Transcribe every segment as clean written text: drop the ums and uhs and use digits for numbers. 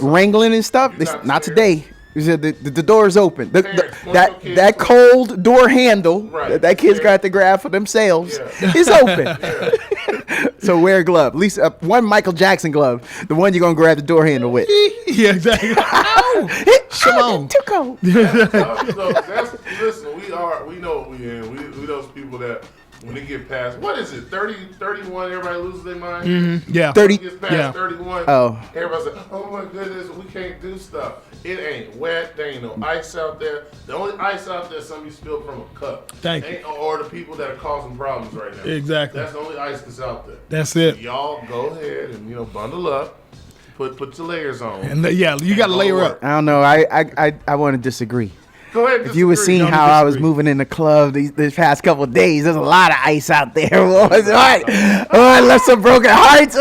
wrangling and stuff. Not today. He said the door's open. That cold door handle that kids got to grab for themselves is open. So wear a glove. At least one Michael Jackson glove. The one you're going to grab the door handle with. Yeah, exactly. Come on. Too cold. Listen, we know what we in. We those people that when they get past, what is it, 30, 31, everybody loses their mind? Mm-hmm. Yeah. 30. Gets past 31, everybody's like, oh my goodness, we can't do stuff. It ain't wet. There ain't no ice out there. The only ice out there is something you spilled from a cup. Thank you. Or the people that are causing problems right now. Exactly. That's the only ice that's out there. That's it. So y'all go ahead and, bundle up. Put your layers on. And you got to layer up. I don't know. I want to disagree. Go ahead. If you were seeing how I was moving in the club these past couple of days, there's a lot of ice out there. I left some broken hearts.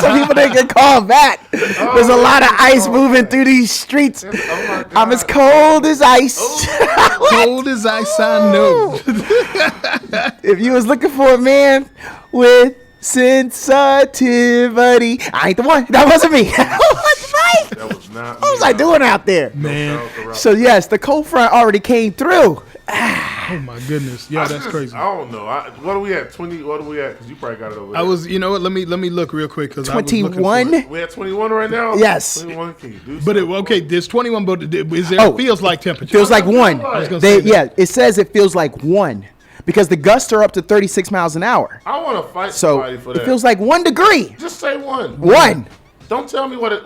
Some people didn't get called back. There's a lot of ice moving through these streets. I'm as cold as ice. Cold as ice, I know. If you was looking for a man with sensitivity, I ain't the one. That wasn't me. That was not what was I doing out there? Man. So, yes, the cold front already came through. Oh, my goodness. Yeah, that's crazy. I don't know. What are we at? 20? What are we at? Because you probably got it over there. I was, you know what? Let me look real quick. 21? We at 21 right now? Yes. 21. Can you do but there's 21, but it feels like temperature. Feels like 1. It says it feels like 1. Because the gusts are up to 36 miles an hour. I want to fight somebody for that. It feels like 1 degree. Just say 1. 1. Don't tell me what it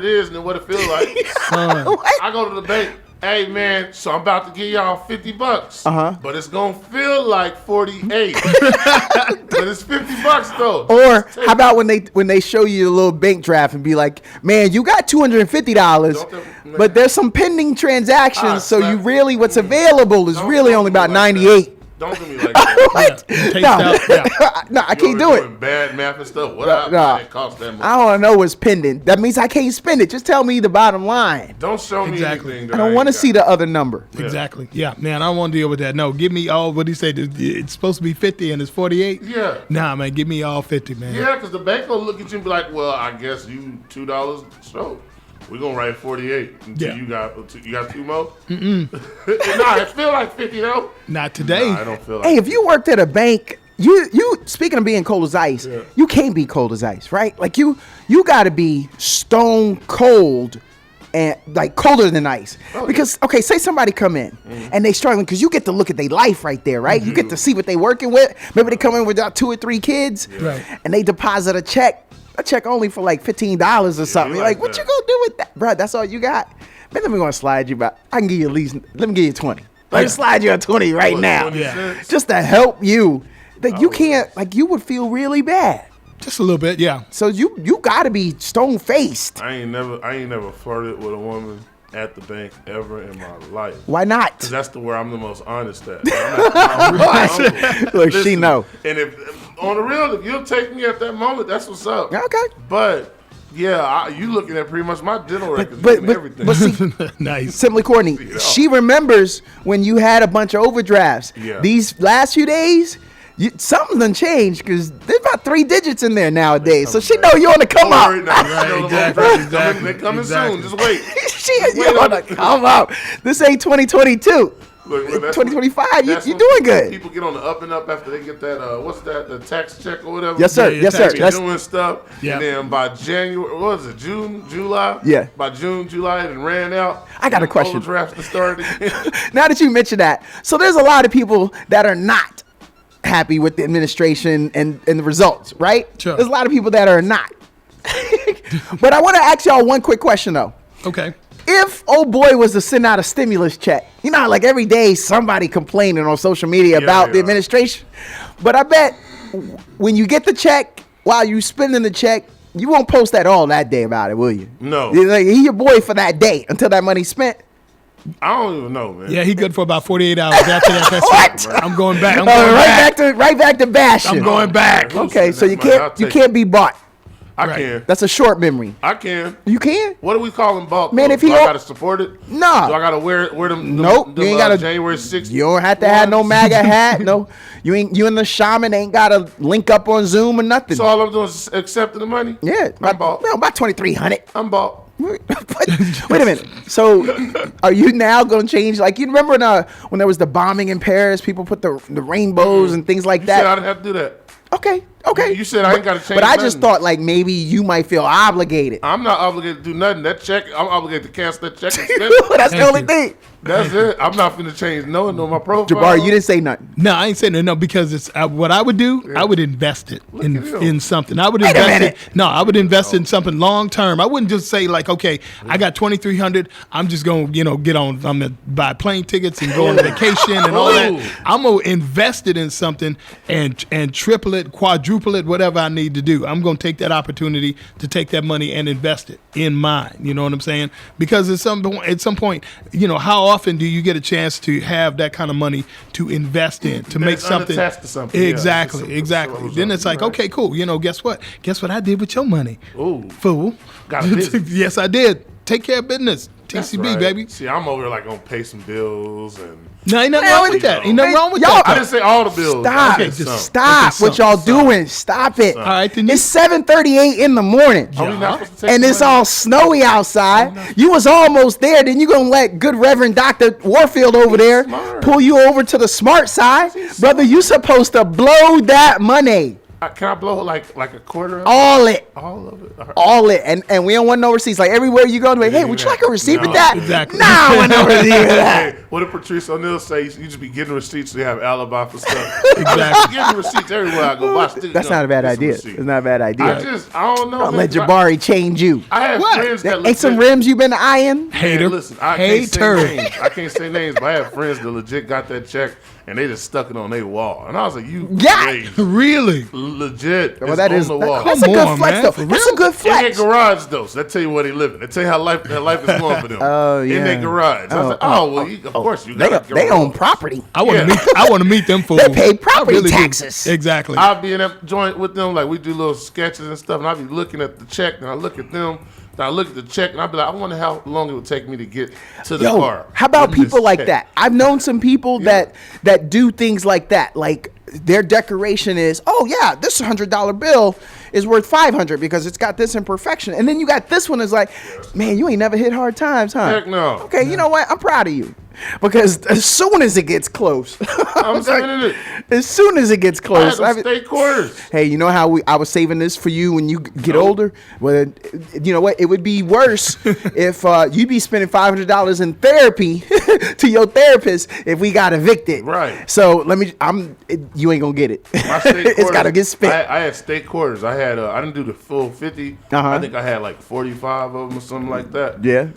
is and what it feels like. I go to the bank. Hey man, so I'm about to give y'all $50. But it's gonna feel like 48. But it's $50 though. Or how about when they show you a little bank draft and be like, man, you got $250, but there's some pending transactions, so you really what's available is really only about 98. Don't do me like that. No, I can't do it. Bad math and stuff. What it cost that much? I don't know what's pending. That means I can't spend it. Just tell me the bottom line. Don't show me anything. I don't want to see the other number. Yeah. Exactly. Yeah, man, I don't want to deal with that. No, give me all. What he said? It's supposed to be 50 and it's 48. Yeah. Nah, man, give me all 50, man. Yeah, because the bank will look at you and be like, well, I guess you $2. So we're gonna write 48 until you got 2 more. Nah, it feel like 50 though. Not today. Nah, I don't feel like. Hey, if you worked at a bank, you speaking of being cold as ice, you can't be cold as ice, right? Like you got to be stone cold and like colder than ice. Because say somebody come in and they struggling because you get to look at their life right there, right? You get to see what they working with. Maybe they come in with 2 or 3 kids, and they deposit a check only for like $15 or something. You're like, what you gonna do with that, bro? That's all you got. Man, let me gonna slide you back. I can give you let me give you 20. Let me slide you a 20 right now, just to help you. Like you can't, like you would feel really bad. Just a little bit, yeah. So you gotta be stone faced. I ain't never flirted with a woman at the bank ever in my life. Why not? Because that's where I'm the most honest at. Look, she know. And if on the real, if you'll take me at that moment, that's what's up. Okay. But yeah, you looking at pretty much my dental records and everything. But see, nice. Simply Courtney, she remembers when you had a bunch of overdrafts. Yeah. These last few days, something done changed because there's about 3 digits in there nowadays. So she know you on the come up. Exactly. They're coming soon. Just wait. You on the come up. This ain't 2022. Look, 2025, you're doing good. People get on the up and up after they get that, what's that, the tax check or whatever? Yes, sir. Yes, sir. They're doing stuff. Yeah. And then by January, what was it, July? Yeah. By June, July, it ran out. I got a question. Overdrafts started again. Now that you mentioned that, so there's a lot of people that are not happy with the administration and the results, right? Sure. There's a lot of people that are not. But I want to ask y'all one quick question, though. Okay. If old boy was to send out a stimulus check, you know, like every day somebody complaining on social media about the administration. But I bet when you get the check, while you spending the check, you won't post that all that day about it, will you? No. Like, he your boy for that day until that money's spent. I don't even know, man. Yeah, he good for about 48 hours after that. What? It, I'm going back. Right back to bashing. I'm going back. Okay, so you can't be bought. I can. That's a short memory. I can. You can? What do we call them bulk? Man, if do he I gotta support it? No. Do I gotta wear them? Nope. You ain't gotta. January 6th. You don't have to have no MAGA hat. No. You and the shaman ain't gotta link up on Zoom or nothing. So all I'm doing is accepting the money. Yeah. I'm bought. Well, about 2,300. I'm bought. Wait a minute. So, are you now going to change? Like, you remember when there was the bombing in Paris? People put the rainbows and things like You that. said I didn't have to do that. Okay. You said I ain't got to change. But I just nothing. thought like maybe you might feel obligated. I'm not obligated to do nothing. That check, I'm obligated to cancel that check and spend it. That's the only thing. That's it. I'm not finna change no my profile. Jabari, you didn't say nothing. No, I ain't saying no because it's what I would do. I would invest it in something. I would Wait a invest minute. it. No, I would invest in something long term. I wouldn't just say like, okay, I got $2,300. I'm just gonna get on. I'm gonna buy plane tickets and go on vacation and all that. I'm gonna invest it in something and triple it, quadruple it, whatever I need to do. I'm gonna take that opportunity to take that money and invest it in mine. You know what I'm saying? Because at some point, how often do you get a chance to have that kind of money to invest in, to make something? Unattached to something. Exactly. Then it's like, okay, cool. Guess what? Guess what I did with your money? Ooh. Fool. Got a business. Yes, I did. Take care of business. That's TCB, right. baby. See, I'm over here like gonna pay some bills and. No, ain't nothing wrong with that. Ain't nothing wrong with Y'all- that. I didn't say all the bills. Stop. Okay, just some. Stop Okay, what y'all some. doing. Stop it. All right, then It's 7:38 in the morning. Are we not supposed to take And the it's money? all snowy outside. You was almost there. Then you gonna let good Reverend Dr. Warfield over there smart. pull you over to the smart side, brother. You supposed to blow that money, Can I blow like a quarter of it? all it, All of it? All right. all it, and we don't want no receipts. Like everywhere you go, like, hey, would you like a receipt with that? Exactly. Nah, I want no receipt with that. Hey, what did Patrice O'Neal say? You just be getting receipts so you have alibi for stuff. Exactly. Getting receipts everywhere I go. Watch this. That's not a bad idea. It's not a bad idea. I don't know. Don't man. let Jabari change you. I have What? friends that Ain't some legit- rims you been eyeing? Hater. Man, listen, I can't say Hater. names. I can't say names, but I have friends that legit got that check and they just stuck it on their wall. And I was like, you Yeah. crazy. Really? Legit. Well, It's that on is the wall. that's a Come good on, flex man. though. For That's a real? good In their flex. garage though, so that tell you where they living. They tell you how their life is going for them. Oh, In yeah. their garage. I was like, of course you They, got they own property. I want to Yeah. meet. I want to meet them fools. They pay property I really do. taxes. Exactly. I'll be in that joint with them, like we do little sketches and stuff, and I'll be looking at the check, and I look at them, and I look at the check, and I'll be like, I wonder how long it would take me to get to the Yo, car. how about with this people like check. that? I've known some people that do things like that. Like their decoration is, oh yeah, this $100 bill is worth 500 because it's got this imperfection, and then you got this one is like, man, you ain't never hit hard times, huh? Heck no. Okay, you know what? I'm proud of you. Because as soon as it gets close, I'm saying it. as soon as it gets I close, had them state quarters. hey, you know how I was saving this for you when you get older? Well, you know what? It would be worse if you'd be spending $500 in therapy to your therapist if we got evicted. Right. So you ain't gonna get it. My state It's quarters, gotta get spent. I had state quarters. I had I didn't do the full 50. Uh-huh. I think I had like 45 of them or something like that. Yeah.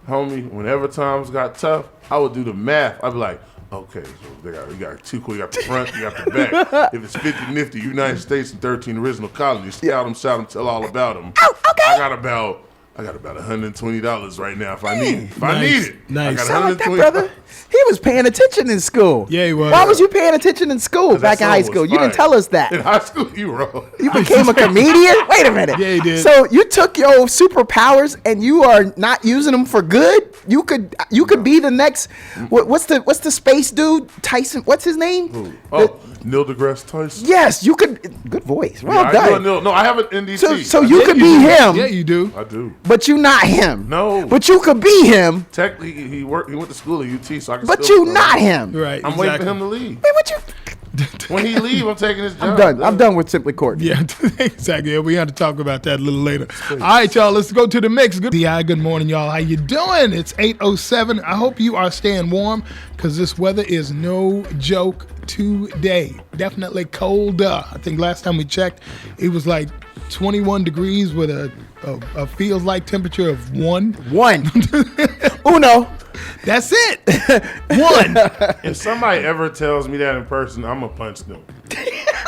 Homie, whenever times got tough, I would do the math. I'd be like, okay, so you got two core, you got the front, you got the back. If it's 50 nifty, United States and 13 original colonies, scout them, shout them, tell all about them. Oh, okay. I got about $120 right now if I need it. If I need it. Nice. I got Sound like that, $120. brother. He was paying attention in school. Yeah, he was. Why was you paying attention in school That back in song high was school? You didn't fire. tell us that. In high school, you wrong. You became a comedian? Wait a minute. Yeah, he did. So you took your superpowers and you are not using them for good? You could be the next what's the space dude? Tyson, what's his name? Oh, Neil deGrasse Tyson. Yes, you could. Good voice. Well Yeah, I done. do a Neil. No, I have an NDT. So you could be him, Yeah, you do. I do. but you not him. No. But you could be him, Technically, he went to school at UT, so I can but still you not him. Right. I'm exactly. waiting for him to leave. Man, what you? When he leave, I'm taking his job. I'm done. I'm done with Simply Courtney. Yeah, exactly. Yeah, we have to talk about that a little later. All right, y'all, let's go to the mix. Good morning, y'all. How you doing? It's 8:07. I hope you are staying warm because this weather is no joke today. Definitely colder. I think last time we checked, it was like 21 degrees with a feels like temperature of 1. Uno. That's it. 1. If somebody ever tells me that in person, I'm gonna punch them.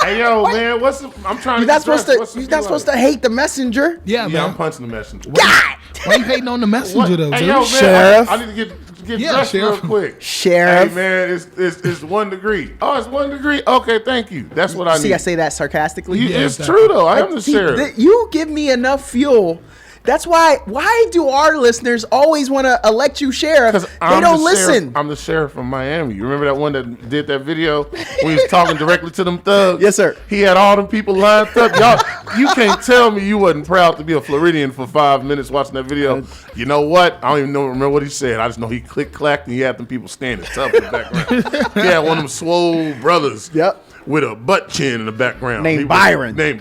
Hey, yo, man, I'm trying to. You're not supposed to hate the messenger. Yeah, Yeah, I'm man. punching the messenger. God. Why you hating on the messenger, though, Hey, dude? yo, man, Sheriff. I need to get Yeah, dressed Sheriff. real quick. Sheriff. Hey, man, it's 1 degree. Oh, it's 1 degree. Okay, thank you. That's what I need. See, I say that sarcastically. It's exactly. true though. I am the See, sheriff. you give me enough fuel That's why. Why do our listeners always want to elect you sheriff? They don't listen. I'm the sheriff from Miami. You remember that one that did that video when he was talking directly to them thugs? Yes, sir. He had all them people lined up. Y'all, you can't tell me you wasn't proud to be a Floridian for 5 minutes watching that video. You know what? I don't even remember what he said. I just know he click-clacked and he had them people standing tough in the background. He had one of them swole brothers. Yep. With a butt chin in the background. Named Byron. Yeah,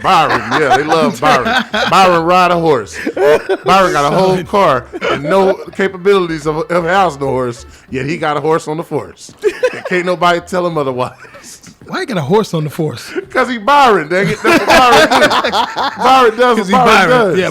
they love Byron. Byron ride a horse. Byron got a whole car and no capabilities of housing a horse, yet he got a horse on the force. And can't nobody tell him otherwise. Why you got a horse on the force? Because he Byron, dang it. That's what Byron do. Byron does what Byron does. Yeah,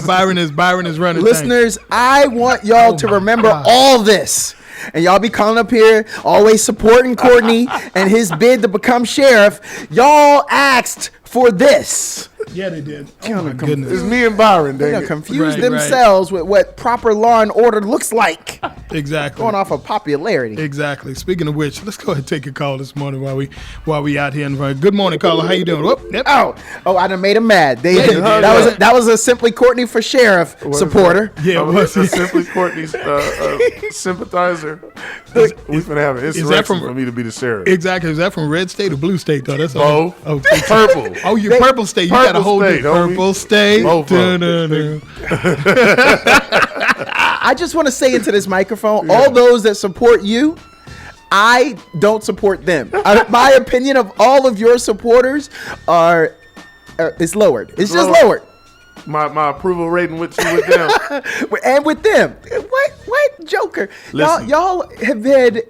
Byron is running. Listeners, I want y'all to remember all this. And y'all be calling up here, always supporting Courtney and his bid to become sheriff. Y'all asked for this. Yeah, they did. Oh my goodness. It's me and Byron, dang it. Confuse themselves with what proper law and order looks like. Exactly. Going off of popularity. Exactly. Speaking of which, let's go ahead and take a call this morning while we out here in front. Good morning, caller. How you doing? Whoop, yep. Oh, I done made him mad. That was a Simply Courtney for Sheriff supporter. Yeah, it was. Simply Courtney's sympathizer. We finna have an insurrection for me to be the sheriff. Exactly. Is that from red state or blue state, though? That's all. Oh, purple. Oh, you're purple state. You got a whole purple state. I just want to say into this microphone, all those that support you, I don't support them. My opinion of all of your supporters is lowered. It's just lowered. My approval rating with them. And with them. What Joker? Y'all have had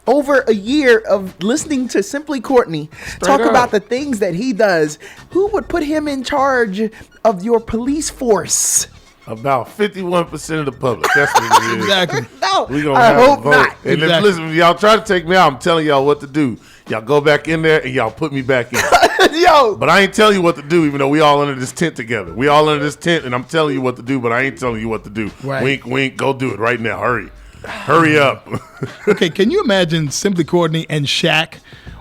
over a year of listening to Simply Courtney talk about the things that he does. Who would put him in charge of your police force? About 51% of the public. That's what it is. Exactly. No, we gonna I have hope a vote. not. And exactly. if, listen, if y'all try to take me out, I'm telling y'all what to do. Y'all go back in there and y'all put me back in. Yo. But I ain't telling you what to do, even though we all under this tent together. We all under this tent, and I'm telling you what to do, but I ain't telling you what to do. Right. Wink, wink. Go do it right now. Hurry up. Okay, can you imagine Simply Courtney and Shaq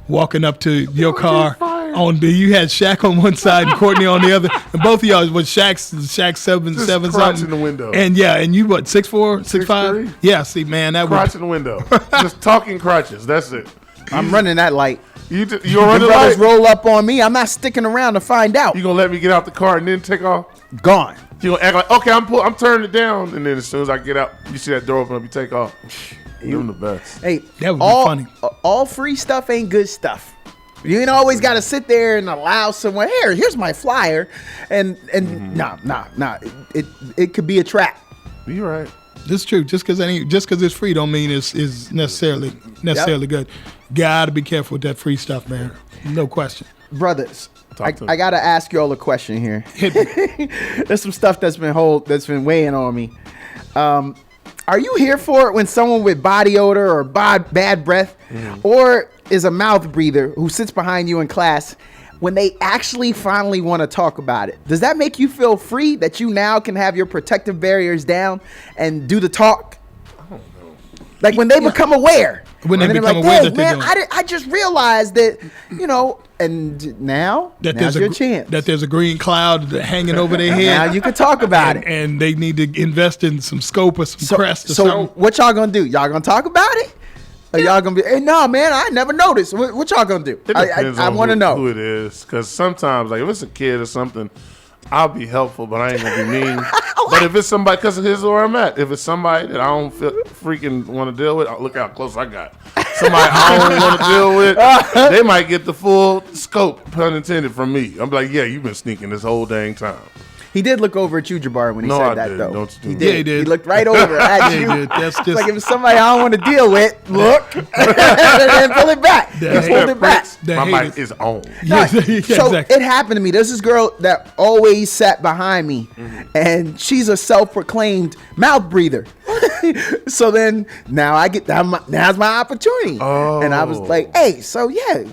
walking up to your car? You had Shaq on one side and Courtney on the other, and both of y'all was Shaq 7'7" something in the window. And you what 6'4", 6'5"? Yeah, see, man, that crotch in the window. Just talking crotches. That's it. I'm running that light. You run the brothers light? roll up on me. I'm not sticking around to find out. You gonna let me get out the car and then take off? Gone. You gonna act like, okay, I'm turning it down, and then as soon as I get out, you see that door open up, you take off. You're the best. Hey, that would be funny. All free stuff ain't good stuff. You ain't always got to sit there and allow someone, here's my flyer, and nah. It could be a trap. You're right. This is true. Just because it's free don't mean it's necessarily good. Gotta be careful with that free stuff, man. No question. Brothers, I gotta ask you all a question here. There's some stuff that's been weighing on me. Are you here for it when someone with body odor or bad breath, or is a mouth breather who sits behind you in class, when they actually finally want to talk about it? Does that make you feel free that you now can have your protective barriers down and do the talk? I don't know. Like when they become aware. When they become aware that they're doing it. I just realized that, and now's your chance. That there's a green cloud hanging over their head. Now you can talk about it. And they need to invest in some scope or some crest or something. So what y'all gonna do? Y'all gonna talk about it? Or y'all gonna be, hey, no, man, I never noticed. What y'all gonna do? I want to know who it is. Because sometimes, like if it's a kid or something, I'll be helpful, but I ain't gonna be mean. But if it's somebody, because here's where I'm at. If it's somebody that I don't freaking want to deal with, look how close I got. Somebody I don't want to deal with, they might get the full scope, pun intended, from me. I'm like, yeah, you've been sneaking this whole dang time. He did look over at you, Jabbar, when he said that, though. He did. Yeah, he did. He looked right over at you. Yeah, he did. That's just like if it's somebody I don't want to deal with, look, and then pull it back. Just hold it back. My mic is on. No, so it happened to me. There's this girl that always sat behind me, and she's a self-proclaimed mouth breather. So then now now's my opportunity. Oh. And I was like, hey, so yeah,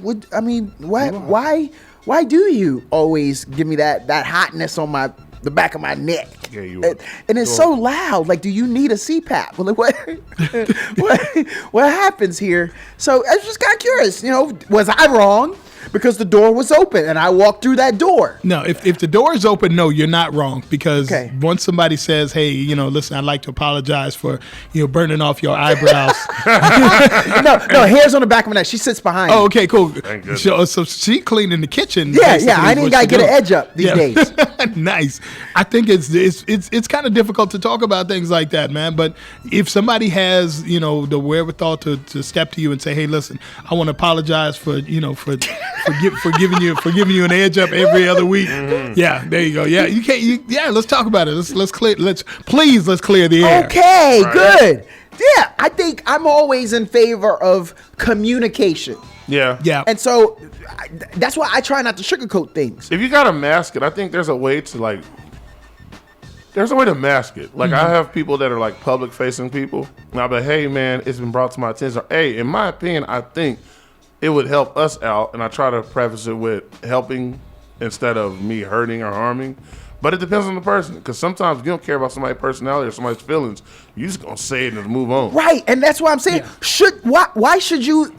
why do you always give me that hotness on the back of my neck? Yeah, and it's so loud. Like, do you need a CPAP? Well, what happens here? So I was just kind of curious. Was I wrong? because the door was open and I walked through that door. No, if the door is open, no, you're not wrong, because Okay. once somebody says, hey, listen, I'd like to apologize for, burning off your eyebrows. No, hairs on the back of my neck. She sits behind. Oh, okay, cool. Thank goodness. So she cleaned in the kitchen. Yeah, basically, I is ain't what got to she get an doing. edge up these days. Nice. I think it's kind of difficult to talk about things like that, man. But if somebody has, the wherewithal to step to you and say, hey, listen, I want to apologize for giving you an edge up every other week. Mm-hmm. Yeah, there you go. Yeah, let's talk about it. Let's clear the air. Okay, Right. good. Yeah, I think I'm always in favor of communication. Yeah. Yeah. And so that's why I try not to sugarcoat things. If you gotta mask it, I think there's a way to mask it. Like I have people that are like public facing people, and I'll be like, hey man, it's been brought to my attention. Or, hey, in my opinion, I think it would help us out, and I try to preface it with helping instead of me hurting or harming. But it depends on the person, because sometimes you don't care about somebody's personality or somebody's feelings. You just gonna say it and move on. Right, and that's why I'm saying, why should you,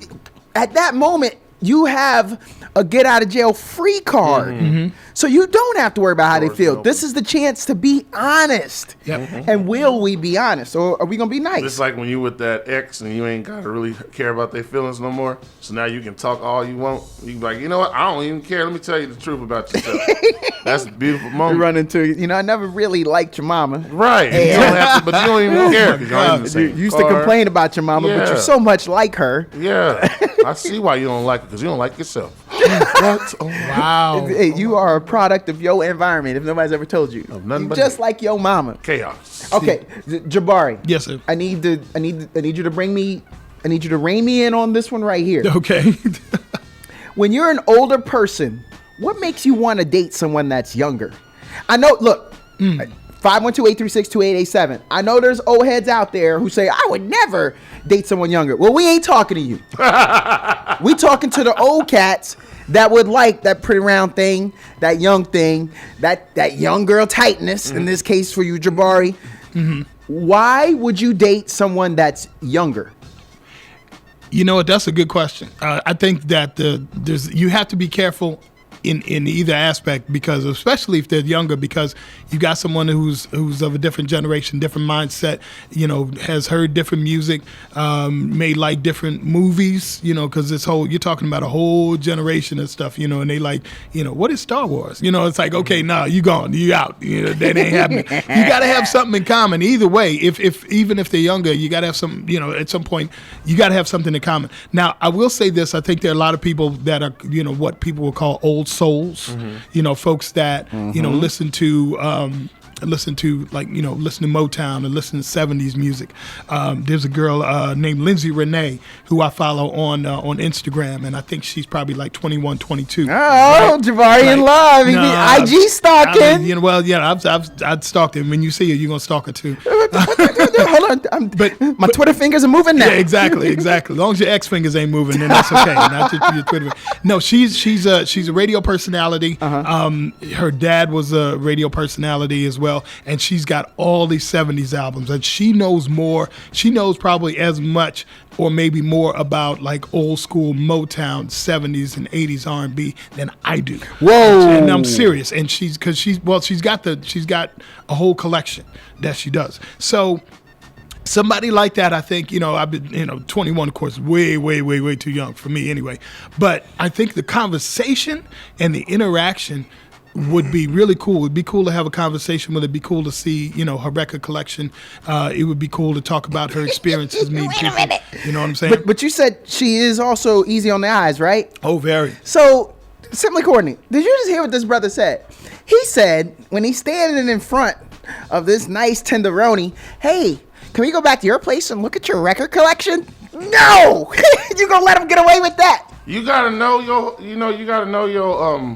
at that moment, you have a get out of jail free card. Mm-hmm. So you don't have to worry about how they Doors feel. open. This is the chance to be honest. Yep. And will we be honest, or are we gonna be nice? It's like when you with that ex and you ain't gotta really care about their feelings no more. So now you can talk all you want. You be like, you know what? I don't even care. Let me tell you the truth about yourself. That's a beautiful We moment. run into, I never really liked your mama. Right. You don't have to, but you don't even care. 'Cause y'all in the You same used to car. complain about your mama, but Yeah. you're so much like her. Yeah. I see why you don't like it, because you don't like yourself. What? Oh, Wow. Hey, you are a product of your environment. If nobody's ever told you, nothing you but just hate. like your mama. chaos. Okay, Jabari. Yes, sir. I need you to bring me. I need you to rein me in on this one right here. Okay. When you're an older person, what makes you want to date someone that's younger? I know. Look, 512-836-2887. I know there's old heads out there who say I would never date someone younger. Well, we ain't talking to you. We talking to the old cats that would like that pretty round thing, that young thing, that young girl tightness. In this case, for you, Jabari. Why would you date someone that's younger? You know what? That's a good question. I think that you have to be careful in either aspect, because especially if they're younger, because you got someone who's of a different generation, different mindset, has heard different music, may like different movies, because you're talking about a whole generation of stuff, and they like, what is Star Wars? It's like, okay, no, you gone, you out, that ain't happening. You got to have something in common. Either way, even if they're younger, you got to have some, at some point, you got to have something in common. Now, I will say this: I think there are a lot of people that are, what people will call old souls, folks that listen to Motown and listen to 70s music. There's a girl named Lindsay Renee who I follow on Instagram, and I think she's probably like 21, 22. Oh, Jabari in love. He be IG stalking. I'd stalked him. When you see her, you're gonna stalk her too. Hold on. But my Twitter fingers are moving now. Yeah, exactly. As long as your X fingers ain't moving, then that's okay. Not your Twitter. No, she's a radio personality. Her dad was a radio personality as well, and she's got all these 70s albums, and she knows more. She knows probably as much or maybe more about like old school Motown 70s and 80s R&B than I do. Whoa. And I'm serious. And she's got a whole collection that she does. So somebody like that, I think, I've been, 21, of course, way, way, way, way too young for me anyway. But I think the conversation and the interaction would be really cool. It'd be cool to have a conversation with her. It'd be cool to see, her record collection. It would be cool to talk about her experiences meeting people. You know what I'm saying? But you said she is also easy on the eyes, right? Oh, very. So, simply Courtney, did you just hear what this brother said? He said, when he's standing in front of this nice tenderoni, hey, can we go back to your place and look at your record collection? No! You gonna let him get away with that? You gotta know your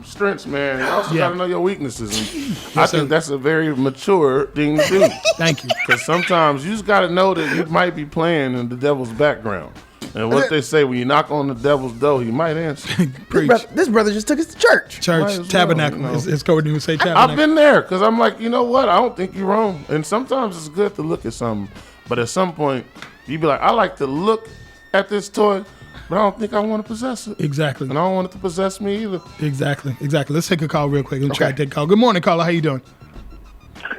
strengths, man. You also gotta know your weaknesses. And I think that's a very mature thing to do. Thank you. Because sometimes you just gotta know that you might be playing in the devil's background. And what they say, when you knock on the devil's door, he might answer. Preach. This brother just took us to church. Might as well, Tabernacle. It's Courtney who say tabernacle. I've been there, because I'm like, you know what? I don't think you're wrong. And sometimes it's good to look at something. But at some point, you be like, I like to look at this toy, but I don't think I want to possess it. Exactly. And I don't want it to possess me either. Exactly. Let's take a call real quick. Let's try to take a call. Good morning, caller. How you doing?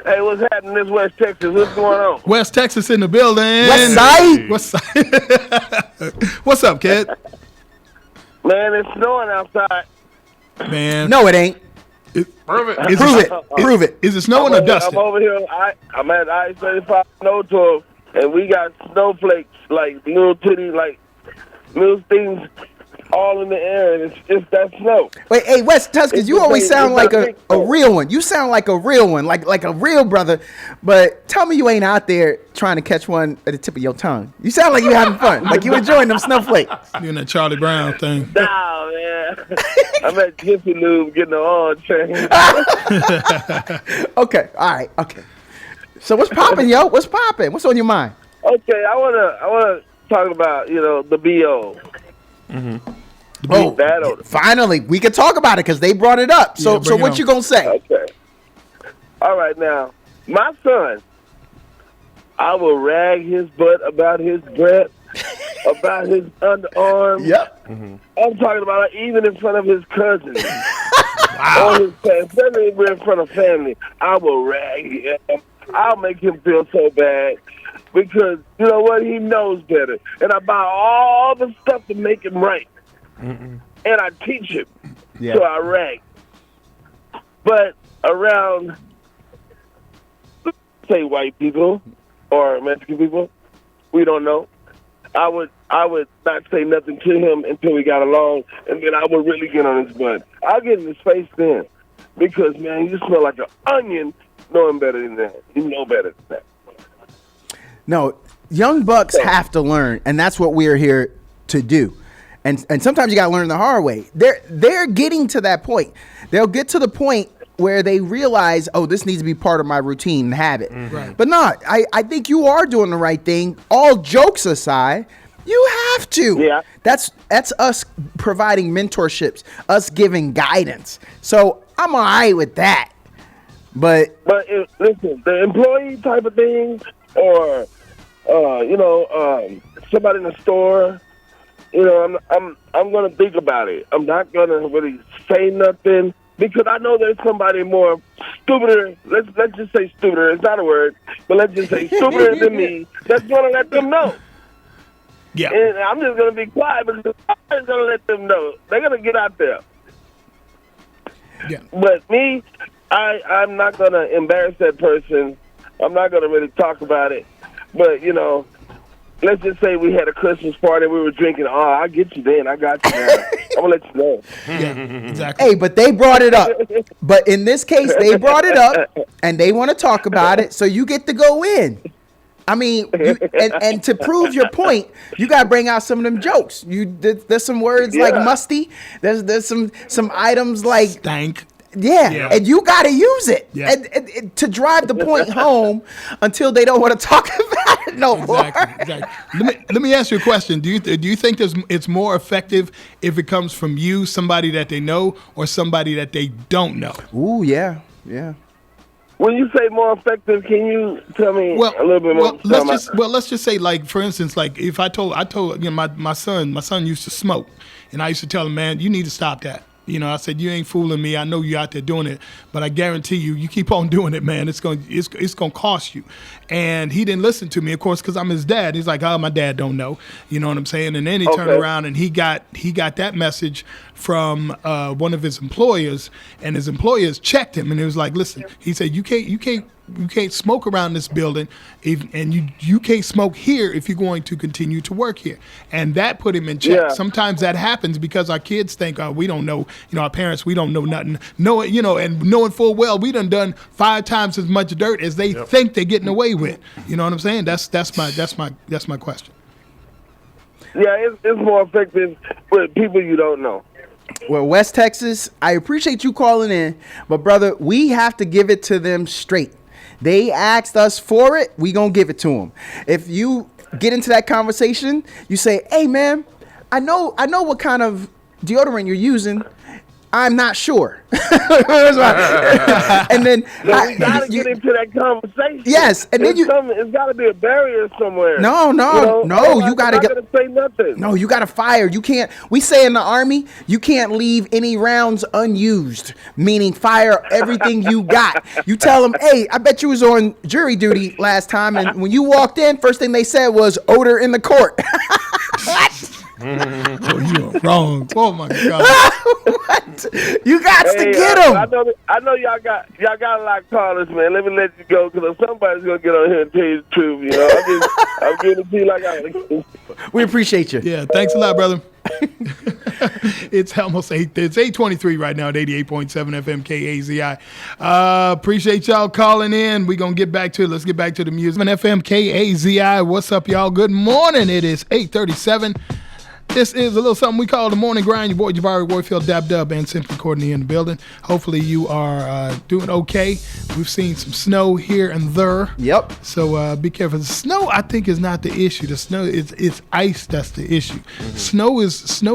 Hey, what's happening? This West Texas. What's going on? West Texas in the building. West Side. West Side. What's up, kid? Man, it's snowing outside. Man. No, it ain't. Prove it. Prove it. Is it snowing or dusting? I'm over here. I'm at I-35 snow tour, and we got snowflakes, like little titty, like little things all in the air, and it's just that snow. Wait, hey, West Tuscans, you always sound like a real one. You sound like a real one, like a real brother. But tell me you ain't out there trying to catch one at the tip of your tongue. You sound like you having fun, like you enjoying them snowflakes. Doing that Charlie Brown thing. Nah, man. I'm at Jiffy Lube getting the oil change. Okay, all right, okay. So what's popping, yo? What's popping? What's on your mind? Okay, I wanna talk about the BO. Oh, Bad odor. finally, we can talk about it because they brought it up. So, Yeah, bring so it what on. you gonna say? Okay. All right, now, my son, I will rag his butt about his breath, about his underarm. Yep. I'm talking about even in front of his cousins. Or his family, especially if we're in front of family. I will rag him. I'll make him feel so bad because, you know what, he knows better. And I buy all the stuff to make him right. And I teach him. Yeah. So I rag. But around, say, white people or Mexican people, we don't know. I would not say nothing to him until we got along, and then I would really get on his butt. I'll get in his face then, because, man, you smell like an onion knowing better than that. You know better than that. No, young bucks have to learn, and that's what we're here to do. And sometimes you got to learn the hard way. They're getting to that point. They'll get to the point where they realize, oh, this needs to be part of my routine and habit. Right. But no, I think you are doing the right thing. All jokes aside, you have to. Yeah. That's us providing mentorships, us giving guidance. So I'm all right with that. But Listen, the employee type of thing, or somebody in the store, I'm gonna think about it. I'm not gonna really say nothing because I know there's somebody more stupider. Let's just say stupider. It's not a word, but let's just say stupider than me. That's gonna let them know. Yeah. And I'm just gonna be quiet because I'm just gonna let them know. They're gonna get out there. Yeah. But me, I'm not gonna embarrass that person. I'm not gonna really talk about it. But let's just say we had a Christmas party, we were drinking. Oh, I get you then. I got you now. I'm gonna let you know. Yeah. Exactly. hey, but they brought it up. But in this case, they brought it up, and they want to talk about it. So you get to go in. I mean, and to prove your point, you got to bring out some of them jokes. There's some words like musty. There's some items like Stank. yeah, and you got to use it Yeah. and to drive the point home until they don't want to talk about it no more. Exactly. Let me ask you a question. Do you think it's more effective if it comes from you, somebody that they know, or somebody that they don't know? Ooh, yeah. When you say more effective, can you tell me a little bit more? Let's just say, like, for instance, like if I told my son used to smoke, and I used to tell him, man, you need to stop that. I said, you ain't fooling me. I know you out there doing it, but I guarantee you keep on doing it, man. It's gonna cost you. And he didn't listen to me, of course, because I'm his dad. He's like, oh, my dad don't know. You know what I'm saying? And then he turned around and he got that message from one of his employers, and his employers checked him, and it was like, listen, he said, you can't smoke around this building, and you can't smoke here if you're going to continue to work here. And that put him in check. Yeah. Sometimes that happens because our kids think, oh, we don't know, our parents, we don't know nothing. And knowing full well we done 5 times as much dirt as they think they're getting away with. You know what I'm saying? That's my question. Yeah, it's more effective with people you don't know. Well, West Texas, I appreciate you calling in, but brother, we have to give it to them straight. They asked us for it, we gonna give it to them. If you get into that conversation, you say, hey man, I know what kind of deodorant you're using. I'm not sure. And then we gotta get into that conversation. Yes, and then it's got to be a barrier somewhere. No, you gotta get. Say nothing. No, you gotta fire. You can't. We say in the Army, you can't leave any rounds unused. Meaning, fire everything you got. You tell them, hey, I bet you was on jury duty last time, and when you walked in, first thing they said was odor in the court. What? Oh, you are wrong. Oh my God. What? You got to get them. I know y'all got a lot of callers, man. Let me let you go because somebody's gonna get on here and tell you the truth. You know, I'm giving it to you like I. We appreciate you. Yeah, thanks a lot, brother. It's almost 8. It's 8:23 right now at 88.7 FM KAZI. Appreciate y'all calling in. We're gonna get back to it. Let's get back to the music. FM KAZI. What's up, y'all? Good morning. It is 8:37. This is a little something we call the morning grind. Your boy Jabari Warfield, Dab Dub, and Simply Courtney in the building. Hopefully you are doing okay. We've seen some snow here and there. Yep. So be careful. The snow, I think, is not the issue. The snow, it's ice that's the issue. Mm-hmm. Snow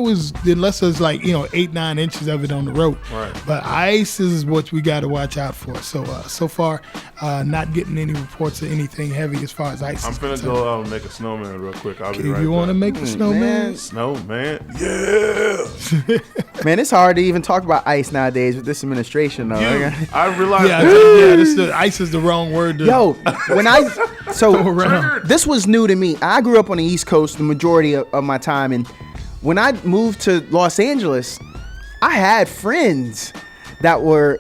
is unless there's 8-9 inches of it on the road. Right. But ice is what we got to watch out for. So far, not getting any reports of anything heavy as far as ice. I'm finna go out and make a snowman real quick. I'll be right back. You want to make a snowman? Man, yeah. Man, it's hard to even talk about ice nowadays with this administration, though. I realize. Ice is the wrong word. Yo, this was new to me. I grew up on the East Coast the majority of my time, and when I moved to Los Angeles, I had friends that were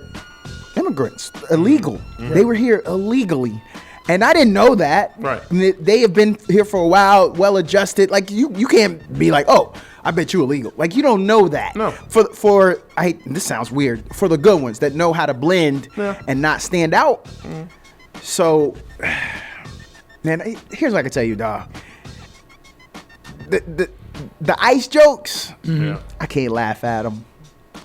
immigrants, illegal. Mm-hmm. They were here illegally. And I didn't know that. Right. They have been here for a while, well adjusted. Like you can't be like, oh, I bet you illegal. Like you don't know that. No. This sounds weird. For the good ones that know how to blend and not stand out. Mm. So, man, here's what I can tell you, dog. The ice jokes, I can't laugh at them.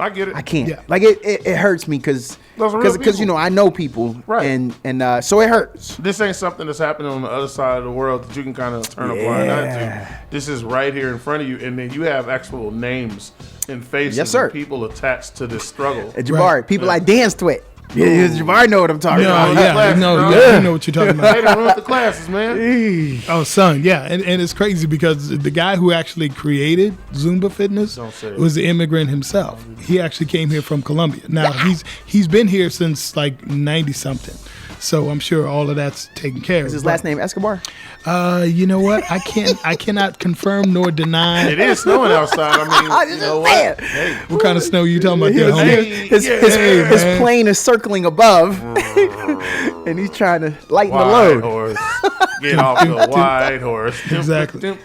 I get it. I can't. Yeah. Like it hurts me because I know people, right? And so it hurts. This ain't something that's happening on the other side of the world that you can kind of turn a blind eye to. This is right here in front of you, and then you have actual names and faces of people attached to this struggle. Jabari, people I danced with. Yeah, Jabari know what I'm talking about. You know what you're talking about. They done ruined the classes, man. Oh, son, yeah, and it's crazy because the guy who actually created Zumba Fitness was an immigrant himself. He actually came here from Colombia. Now he's been here since like 90-something. So I'm sure all of that's taken care of. Is his last name Escobar? You know what? I cannot confirm nor deny. It is snowing outside. I mean, you know what? Hey, what kind of snow you talking about there, homie? His plane is circling above, and he's trying to lighten the load. Horse. Get off the white horse. Exactly.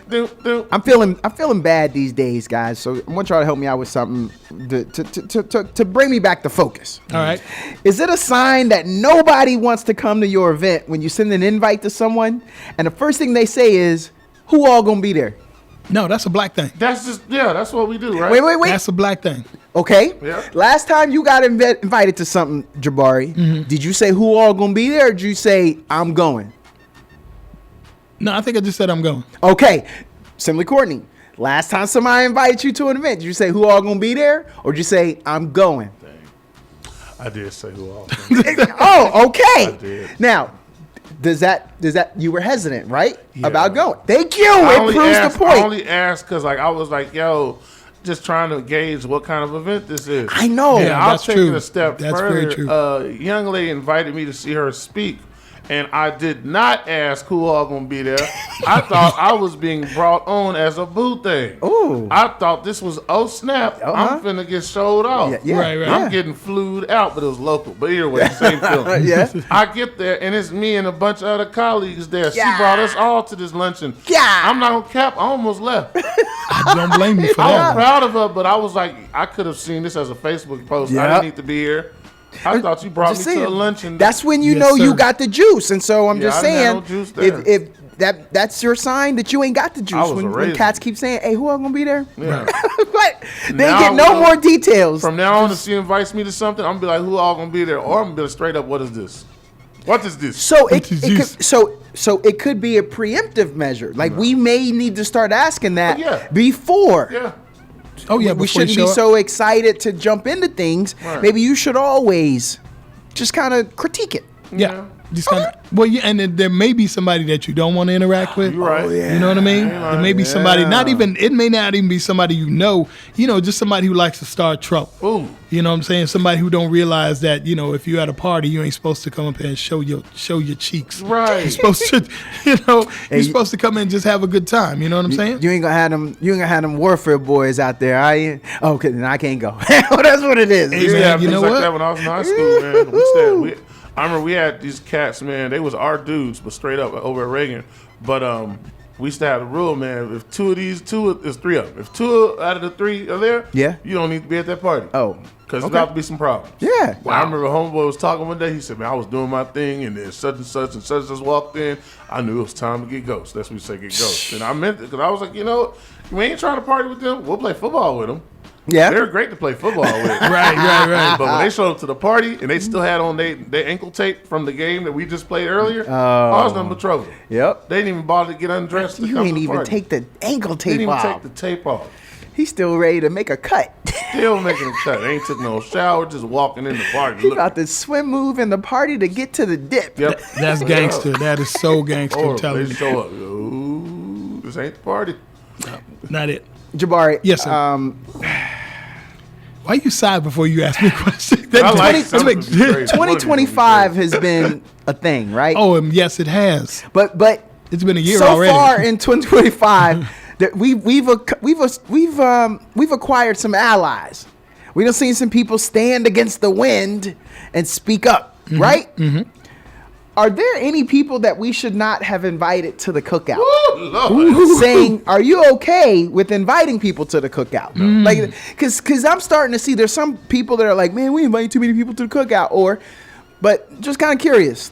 I'm feeling bad these days, guys. So I want y'all to help me out with something to bring me back to focus. All right. Is it a sign that nobody wants to come to your event when you send an invite to someone, and the first thing they say is, "Who all gonna be there?" No, that's a black thing. That's what we do, right? Wait. That's a black thing. Okay. Yeah. Last time you got invited to something, Jabari, did you say who all gonna be there, or did you say I'm going? No, I think I just said I'm going. Okay. Simply Courtney, last time somebody invited you to an event, did you say who all gonna be there, or did you say I'm going? I did say who all. Oh, okay. I did. Now, does that you were hesitant, right? About going. Thank you. It proves the point. I only asked because I was like, yo, just trying to gauge what kind of event this is. I know. Yeah, I'll that's take true. it a step That's further. very true. A young lady invited me to see her speak, and I did not ask who all gonna be there. I thought I was being brought on as a boo thing. Ooh. I thought this was snap. I'm finna get showed off. Yeah. Right. I'm getting flued out, but it was local. But either way, same feeling. Yeah. I get there, and it's me and a bunch of other colleagues there. Yeah. She brought us all to this luncheon. Yeah. I'm not gonna cap. I almost left. I don't blame you for I was that. proud of her, but I was like, I could have seen this as a Facebook post. I didn't need to be here. I thought you brought me to a luncheon. That's when you Yes, know sir. you got the juice, and so I'm just I didn't saying, have no juice there. if that's your sign that you ain't got the juice. When cats keep saying, "Hey, who all gonna be there?" Yeah. But they Now get no more details. From now on, if she invites me to something, I'm gonna be like, who all gonna be there? Or I'm gonna be like, straight up, what is this? What is this? So What is this? so it could be a preemptive measure. Like we may need to start asking that Yeah. before. Yeah. Oh yeah, we before you shouldn't show be up. so excited to jump into things. Right. Maybe you should always just kind of critique it. Yeah. Just kind of, well, yeah, and then there may be somebody that you don't want to interact with. You're right. You know what I mean? There may be somebody, it may not even be somebody just somebody who likes to start trouble. Ooh. You know what I'm saying? Somebody who don't realize that, if you're at a party, you ain't supposed to come up here and show your cheeks. Right. You're supposed to, you're supposed to come in and just have a good time. You know what I'm saying? You ain't gonna have them warfare boys out there, are you? Oh, okay, then I can't go. That's what it is. Hey, We used to man, have you things know like what? that when I was in high school, man. I remember we had these cats, man. They was our dudes, but straight up over at Reagan. But we used to have the rule, man. If there's three of them. If two out of the three are there, Yeah. you don't need to be at that party. Oh, Because okay. there's about to be some problems. Yeah. Well, I remember homeboy was talking one day. He said, man, I was doing my thing, and then such and such just walked in. I knew it was time to get ghost. That's what we say, get ghost. And I meant it because I was like, we ain't trying to party with them. We'll play football with them. Yeah. They're great to play football with. Right. But when they showed up to the party and they still had on their ankle tape from the game that we just played earlier, I was nothing but trouble. Yep. They didn't even bother to get undressed. To You come ain't to the even party. take the ankle They didn't tape even off. take the tape off. He's still ready to make a cut. Still making a cut. They ain't took no shower, just walking in the party. He about to swim move in the party to get to the dip. Yep. That's gangster. That is so gangster. I'm Or telling they you. show up. Ooh, this ain't the party. Not it. Jabari. Yes, sir. Why you sigh before you ask me a question? I like 20 something to be crazy. 2025 has been a thing, right? Oh, yes, it has. But It's been a year so already. far in 2025, that we've acquired some allies. We done seen some people stand against the wind and speak up, right? Mm-hmm. Are there any people that we should not have invited to the cookout? Lord. Saying, are you okay with inviting people to the cookout? Like, because I'm starting to see there's some people that are like, man, we invite too many people to the cookout. But just kind of curious,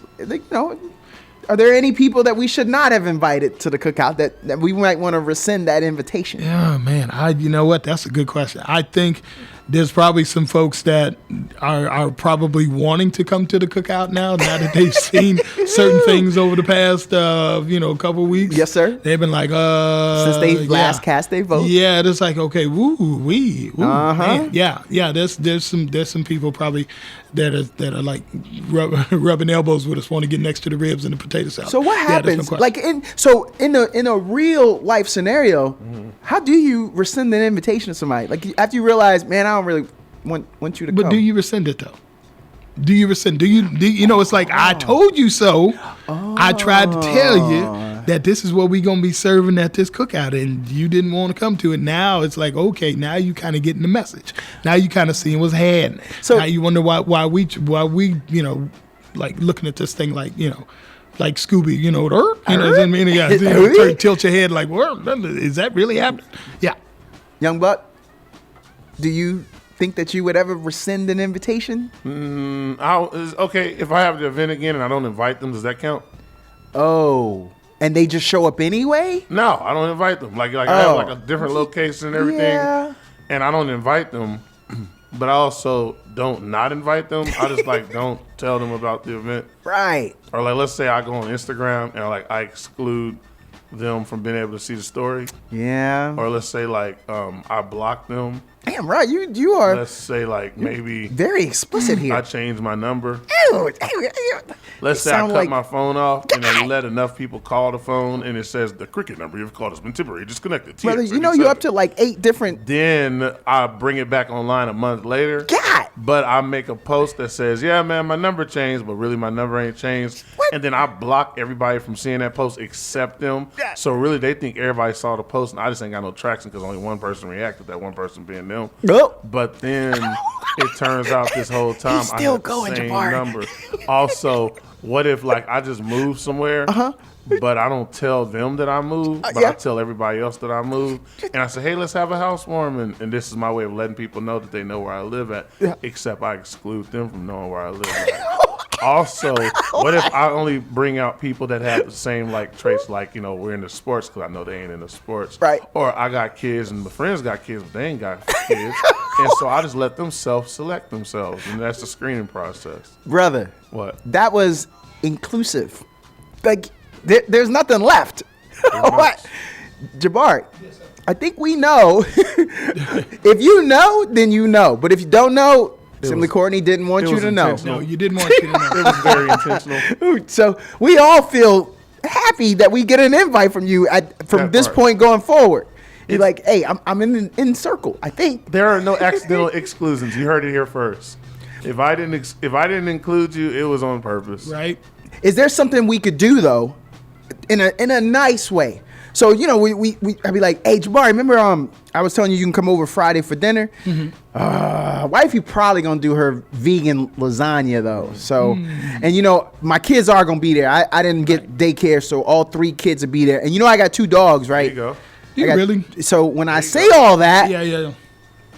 are there any people that we should not have invited to the cookout that we might want to rescind that invitation? Yeah, man. You know what? That's a good question. I think there's probably some folks that are probably wanting to come to the cookout now that they've seen certain things over the past, couple weeks. Yes, sir. They've been like, Since they last cast their vote. Yeah, it's like, okay, man. Yeah. There's some people probably that are like rubbing elbows with us, want to get next to the ribs and the potato salad. So what happens? In a real life scenario, how do you rescind an invitation to somebody? Like after you realize, man, I don't really want you to come. But do you rescind it though? Do you rescind? Do you it's like, I told you so. I tried to tell you that this is what we gonna be serving at this cookout, and you didn't want to come to it. Now it's like, okay, now you kind of getting the message. Now you kind of seeing what's happening. So now you wonder why we like looking at this thing like like Scooby, tilt your head like, well, is that really happening? Yeah. Young Buck, do you think that you would ever rescind an invitation? Okay, if I have the event again and I don't invite them, does that count? Oh, and they just show up anyway? No, I don't invite them. Like I have like a different location and everything, Yeah. and I don't invite them. But I also don't not invite them. I just don't tell them about the event. Right. Or let's say I go on Instagram and I exclude them from being able to see the story. Yeah. Or let's say I block them. Damn right, you are Let's say maybe very explicit here. I change my number. Ew. Let's say I sound cut like- my phone off and then let enough people call the phone and it says the cricket number you've called has been temporarily disconnected. Brother, TX, you know you're up to like 8 different. Then I bring it back online a month later. God. But I make a post that says, yeah, man, my number changed, but really my number ain't changed. What? And then I block everybody from seeing that post except them. Yeah. So really they think everybody saw the post and I just ain't got no traction because only one person reacted, that one person being them. Nope. But then it turns out this whole time He's I still had going, the same Jabari. number. Also, what if I just move somewhere, but I don't tell them that I moved, but yeah. I tell everybody else that I moved, and I say, hey, let's have a housewarming, and this is my way of letting people know that they know where I live at, except I exclude them from knowing where I live at. Also, what if I only bring out people that have the same traits, we're into sports because I know they ain't into sports. Right. Or I got kids and my friends got kids, but they ain't got kids. And so I just let them self-select themselves, and that's the screening process. Brother, What? that was inclusive. Like, there's nothing left. What? Jabari, I think we know. If you know, then you know. But if you don't know, simply Courtney didn't want you to know. No, you didn't want you to know. It was very intentional. So we all feel happy that we get an invite from you from this point going forward. You're like, hey, I'm in circle, I think. There are no accidental exclusions. You heard it here first. If I didn't include you, it was on purpose. Right. Is there something we could do though, in a nice way? So I'd be like, hey Jabari, remember I was telling you can come over Friday for dinner. Wifey probably gonna do her vegan lasagna though. So, and my kids are gonna be there. I didn't get daycare, so all 3 kids will be there. And I got 2 dogs, right? There you go. Really? So when I say all that, Yeah.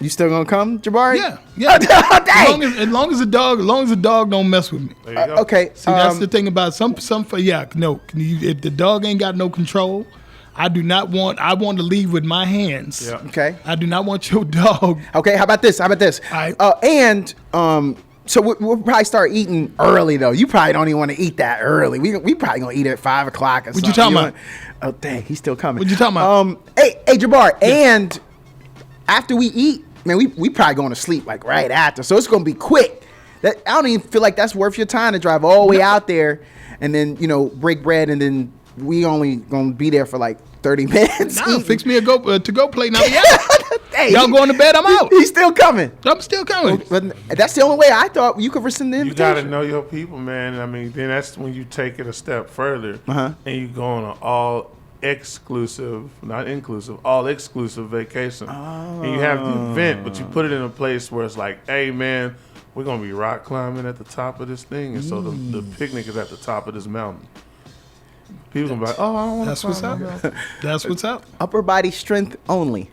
you still gonna come, Jabari? Yeah. Dang. As long as the dog don't mess with me. There you go. Okay. See, that's the thing about some. No. If the dog ain't got no control, I want to leave with my hands. Yeah. Okay. I do not want your dog. Okay. How about this? All right. So we'll probably start eating early though. You probably don't even want to eat that early. We probably gonna eat at 5 o'clock or something. What you talking about? Oh dang, he's still coming. What you talking about? Hey Jabbar, and after we eat, man, we probably going to sleep like right after. So it's gonna be quick. I don't even feel like that's worth your time to drive all the way out there and then break bread and then we only gonna be there for like 30 minutes. Nah, fix me a to-go plate now. Yeah. Hey, Y'all going to bed? I'm out. He's still coming. I'm still coming. But that's the only way I thought you could rescind the You invitation. got to know your people, man. I mean, then that's when you take it a step further Uh-huh. and you go on an all exclusive vacation. And you have the event, but you put it in a place where it's like, hey, man, we're going to be rock climbing at the top of this thing. And so the picnic is at the top of this mountain. People gonna be like, oh, I don't want to. That's what's up. That's what's up. Upper body strength only.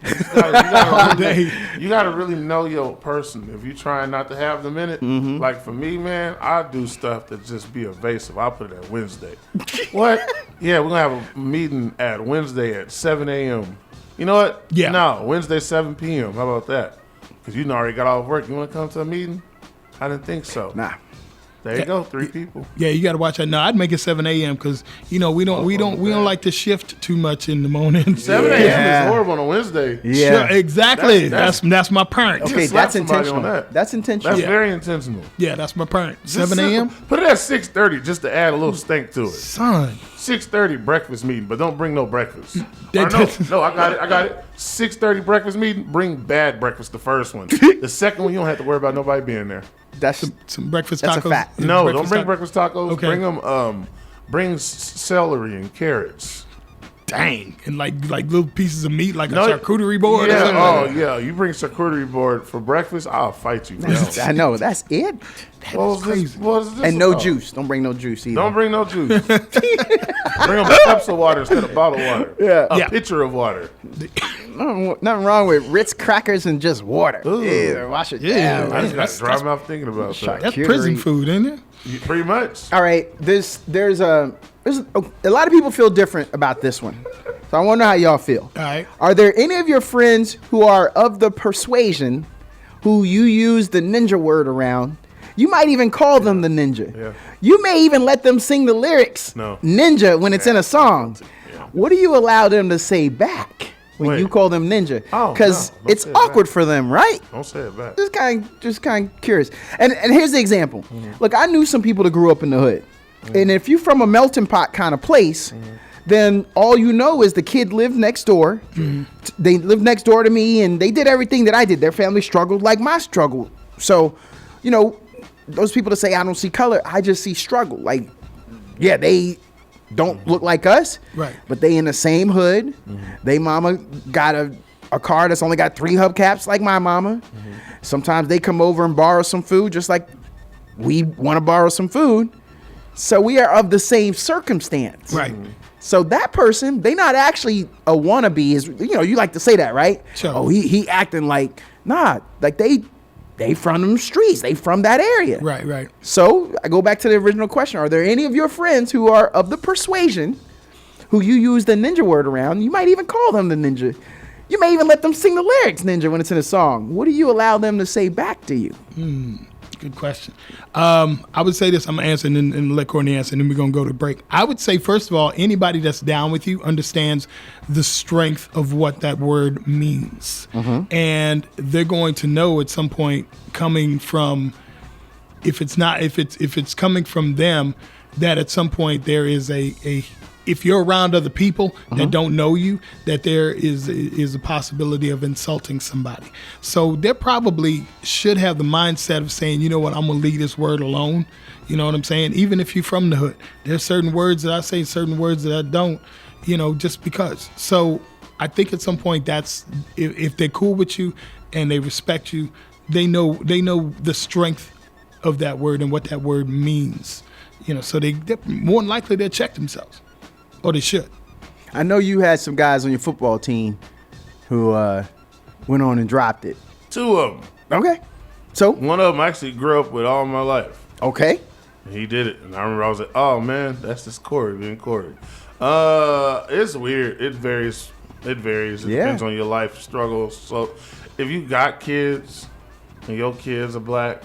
You gotta really know your person. If you trying not to have them in it, like for me, man, I do stuff that just be evasive. I put it at Wednesday. What? Yeah, we're gonna have a meeting at Wednesday at 7 a.m. You know what? Yeah. No, Wednesday 7 p.m. How about that? Because you already got off work. You want to come to a meeting? I didn't think so. Nah. There you go, 3 people. Yeah, you got to watch that. No, I'd make it 7 a.m. because we don't like to shift too much in the morning. 7 a.m. is horrible on a Wednesday. Yeah. Sure, exactly. That's my parent. Okay, slap that's somebody intentional. on that. That's intentional. That's very intentional. Yeah, that's my parent. Just 7 a.m. Put it at 6:30 just to add a little stink to it. Son. 6:30 breakfast meeting, but don't bring no breakfast. That- No, I got it. 6:30 breakfast meeting. Bring bad breakfast. The first one. The second one, you don't have to worry about nobody being there. That's Some breakfast That's a tacos. fact. No, Breakfast don't bring taco- breakfast tacos. Okay. Bring them. Bring celery and carrots. Dang. And like little pieces of meat, like No, a charcuterie board. or Yeah. something. Oh yeah. You bring charcuterie board for breakfast. I'll fight you. I know. That's it. What was this? What is this And no about? juice. Don't bring no juice either. Don't bring no juice. Bring them Pepsi water instead of bottled water. Yeah. A Yeah. pitcher of water. Nothing wrong with Ritz crackers and just water. Ooh. Yeah, wash it Yeah, down. I just got that's- dry mouth thinking about that. That's prison food, isn't it? Pretty much. All right, there's a lot of people feel different about this one, so I want to know how y'all feel. All right. Are there any of your friends who are of the persuasion who you use the ninja word around? You might even call them the ninja. Yeah. You may even let them sing the lyrics No. ninja when it's in a song. Yeah. What do you allow them to say back when Wait. you call them ninja? Oh, Because no, don't it's say it awkward back. for them, right? Don't say it back. Just kind of curious. And here's the example. Look, I knew some people that grew up in the hood. And if you're from a melting pot kind of place, then all you know is the kid lived next door. They lived next door to me and they did everything that I did. Their family struggled like my struggle. So, those people that say I don't see color, I just see struggle. Like, yeah, they don't look like us, Right. but they in the same hood. They mama got a car that's only got 3 hubcaps like my mama. Sometimes they come over and borrow some food just like we want to borrow some food. So we are of the same circumstance. Right. So that person, they not actually a wannabe. Is you like to say that, right? Sure. Oh, he acting like like they from them streets. They from that area. Right. So I go back to the original question. Are there any of your friends who are of the persuasion who you use the ninja word around? You might even call them the ninja. You may even let them sing the lyrics ninja when it's in a song. What do you allow them to say back to you? Good question. I would say this. I'm going to answer and let Courtney answer, and then we're going to go to break. I would say, first of all, anybody that's down with you understands the strength of what that word means. And they're going to know at some point coming from, if it's coming from them, that at some point there is if you're around other people that don't know you, that there is a possibility of insulting somebody. So they probably should have the mindset of saying, you know what, I'm going to leave this word alone. You know what I'm saying? Even if you're from the hood, there's certain words that I say, certain words that I don't, just because. So I think at some point that's, if they're cool with you and they respect you, they know the strength of that word and what that word means. So they're more than likely they'll check themselves. Or they should. I know you had some guys on your football team who went on and dropped it. 2 of them. Okay. So? One of them I actually grew up with all my life. Okay. And he did it. And I remember I was like, oh, man, that's just Corey being Corey. It's weird. It varies. It depends on your life struggles. So if you got kids and your kids are black,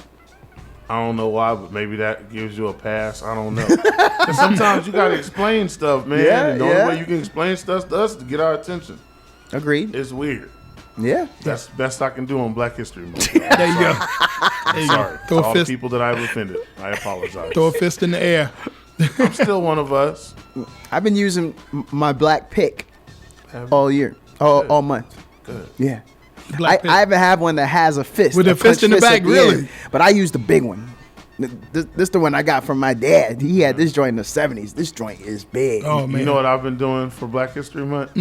I don't know why, but maybe that gives you a pass. I don't know. And sometimes you got to explain stuff, man. And the only way you can explain stuff to us is to get our attention. Agreed. It's weird. Yeah. That's the best I can do on Black History Month. There you go. I'm sorry. To all the people that I've offended, I apologize. Throw a fist in the air. I'm still one of us. I've been using my black pick all year, all month. Good. Yeah. I haven't had one that has a fist. With a fist in the back, really? But I use the big one. This the one I got from my dad. He had this joint in the 70s. This joint is big. Oh, man. You know what I've been doing for Black History Month?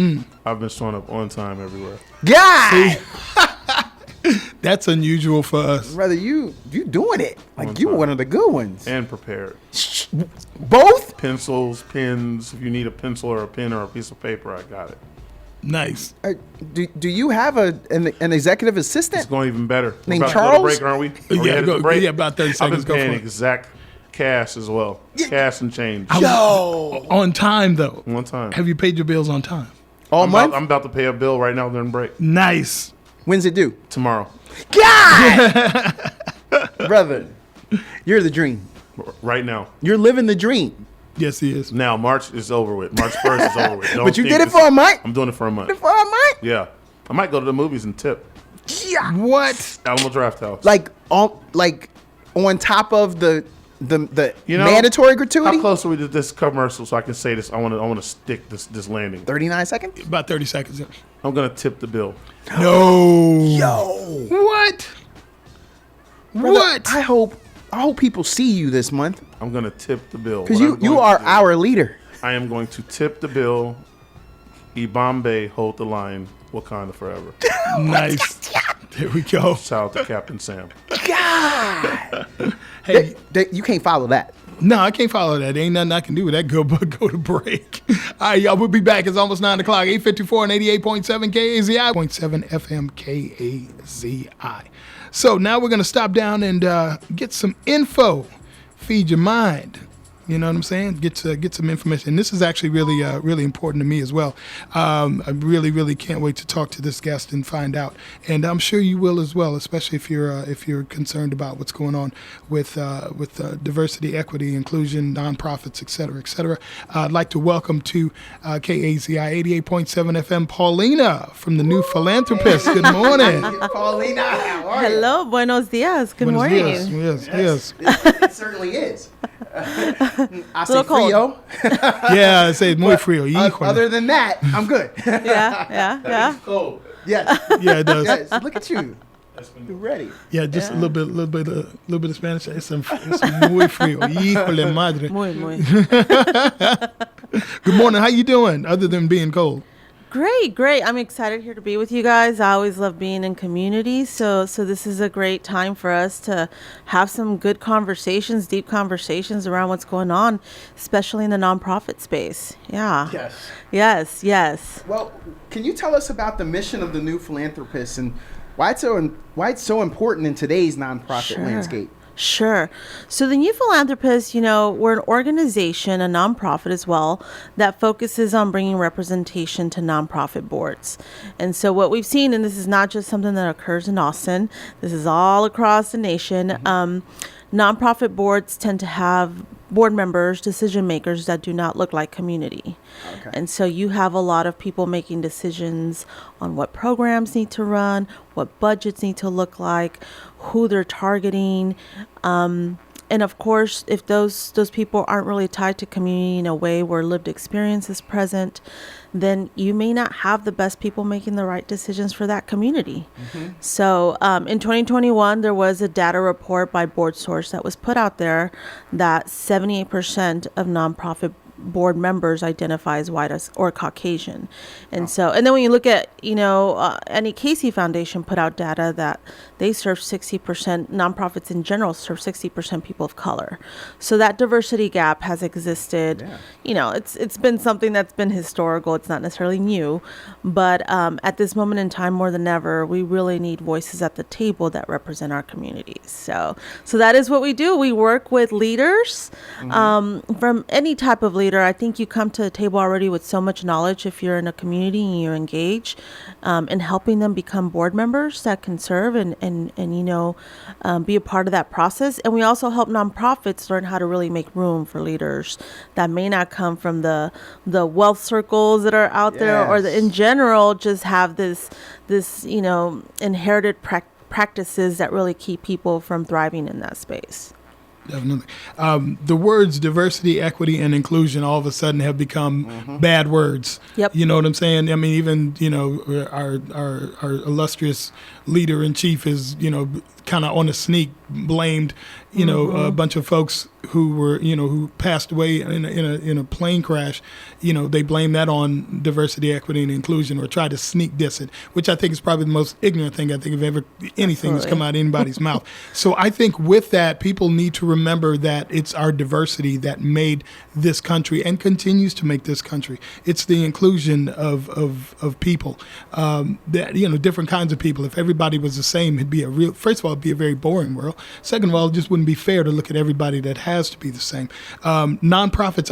I've been showing up on time everywhere. God! That's unusual for us. Brother, you doing it. Like, you one of the good ones. And prepared. Both? Pencils, pens. If you need a pencil or a pen or a piece of paper, I got it. Nice. Do you have an executive assistant? It's going even better. Named We're about Charles? to go to break, aren't we? Yeah, about 30 I've seconds. been paying Go for it. exact cash as well. Cash and change. Yo! On time, though. One time. Have you paid your bills on time? All month? I'm about to pay a bill right now during break. Nice. When's it due? Tomorrow. God! Brother, you're the dream. Right now. You're living the dream. Yes, he is. Now, March is over with. March 1st is over with. But you did it for a month? I'm doing it for a month. For a month? Yeah. I might go to the movies and tip. Yeah. What? Alamo Draft House. Like on top of the You know, mandatory gratuity? How close are we to this commercial so I can say this? I want to stick this landing. 39 seconds? About 30 seconds. Yeah. I'm going to tip the bill. No. Yo. What? Brother, What? I hope people see you this month. I'm going to tip the bill. Because What you I'm going are to do, our leader. I am going to tip the bill. Bombay, hold the line. Wakanda forever. Nice. There we go. Shout out to Captain Sam. God. Hey, You can't follow that. no, I can't follow that. Ain't nothing I can do with that. Go to break. All right, y'all. We'll be back. It's almost 9 o'clock. 8:54 and 88.7 KAZI. 0.7 FM KAZI. So now we're going to stop down and get some info. Feed your mind. You know what I'm saying? Get some information. And this is actually really important to me as well. I really can't wait to talk to this guest and find out. And I'm sure you will as well, especially if you're concerned about what's going on with diversity, equity, inclusion, nonprofits, et cetera, et cetera. I'd like to welcome to KAZI 88.7 FM Paulina from the New Philanthropist. Good morning. Paulina, how are you? Hello, buenos dias. Good Buenos morning. dias. Yes. It certainly is. I say Little cold. frio. Yeah, I say muy frío. Híjole. Other than that, I'm good. Yeah. Cold. Yes. Yeah, it does. Yes. Look at you. You're ready. Yeah, just a little bit of Spanish. It's muy frío. Híjole madre. Muy. Good morning. How you doing? Other than being cold. Great. I'm excited here to be with you guys. I always love being in community. So this is a great time for us to have some good conversations, deep conversations around what's going on, especially in the nonprofit space. Yeah. Yes. Well, can you tell us about the mission of the New Philanthropist and why it's so important in today's nonprofit landscape? Sure. So the New Philanthropists, we're an organization, a nonprofit as well, that focuses on bringing representation to nonprofit boards. And so what we've seen, and this is not just something that occurs in Austin, this is all across the nation. Nonprofit boards tend to have board members, decision makers that do not look like community. Okay. And so you have a lot of people making decisions on what programs need to run, what budgets need to look like, who they're targeting. And of course, if those people aren't really tied to community in a way where lived experience is present, then you may not have the best people making the right decisions for that community. So in 2021, there was a data report by BoardSource that was put out there that 78% of nonprofit board members identify as white or Caucasian. And so, and then when you look at, any Casey Foundation put out data that they serve 60%, nonprofits in general serve 60% people of color. So that diversity gap has existed. Yeah. It's been something that's been historical. It's not necessarily new, but at this moment in time, more than ever, we really need voices at the table that represent our communities. So that is what we do. We work with leaders from any type of leader. I think you come to the table already with so much knowledge if you're in a community and you engage in helping them become board members that can serve and be a part of that process. And we also help nonprofits learn how to really make room for leaders that may not come from the wealth circles that are out there, or that in general just have this inherited practices that really keep people from thriving in that space. Definitely. The words diversity, equity, and inclusion all of a sudden have become bad words. Yep. You know what I'm saying? I mean, even, our illustrious leader in chief is, kind of on a sneak blamed, a bunch of folks who were, who passed away in a plane crash. They blame that on diversity, equity, and inclusion, or try to sneak diss it, which I think is probably the most ignorant thing I think of ever anything that's come out of anybody's mouth. So I think with that, people need to remember that it's our diversity that made this country and continues to make this country. It's the inclusion of people, that different kinds of people. If everybody was the same, it'd be first of all, it'd be a very boring world. Second of all, it just wouldn't be fair to look at everybody that has to be the same. Nonprofits,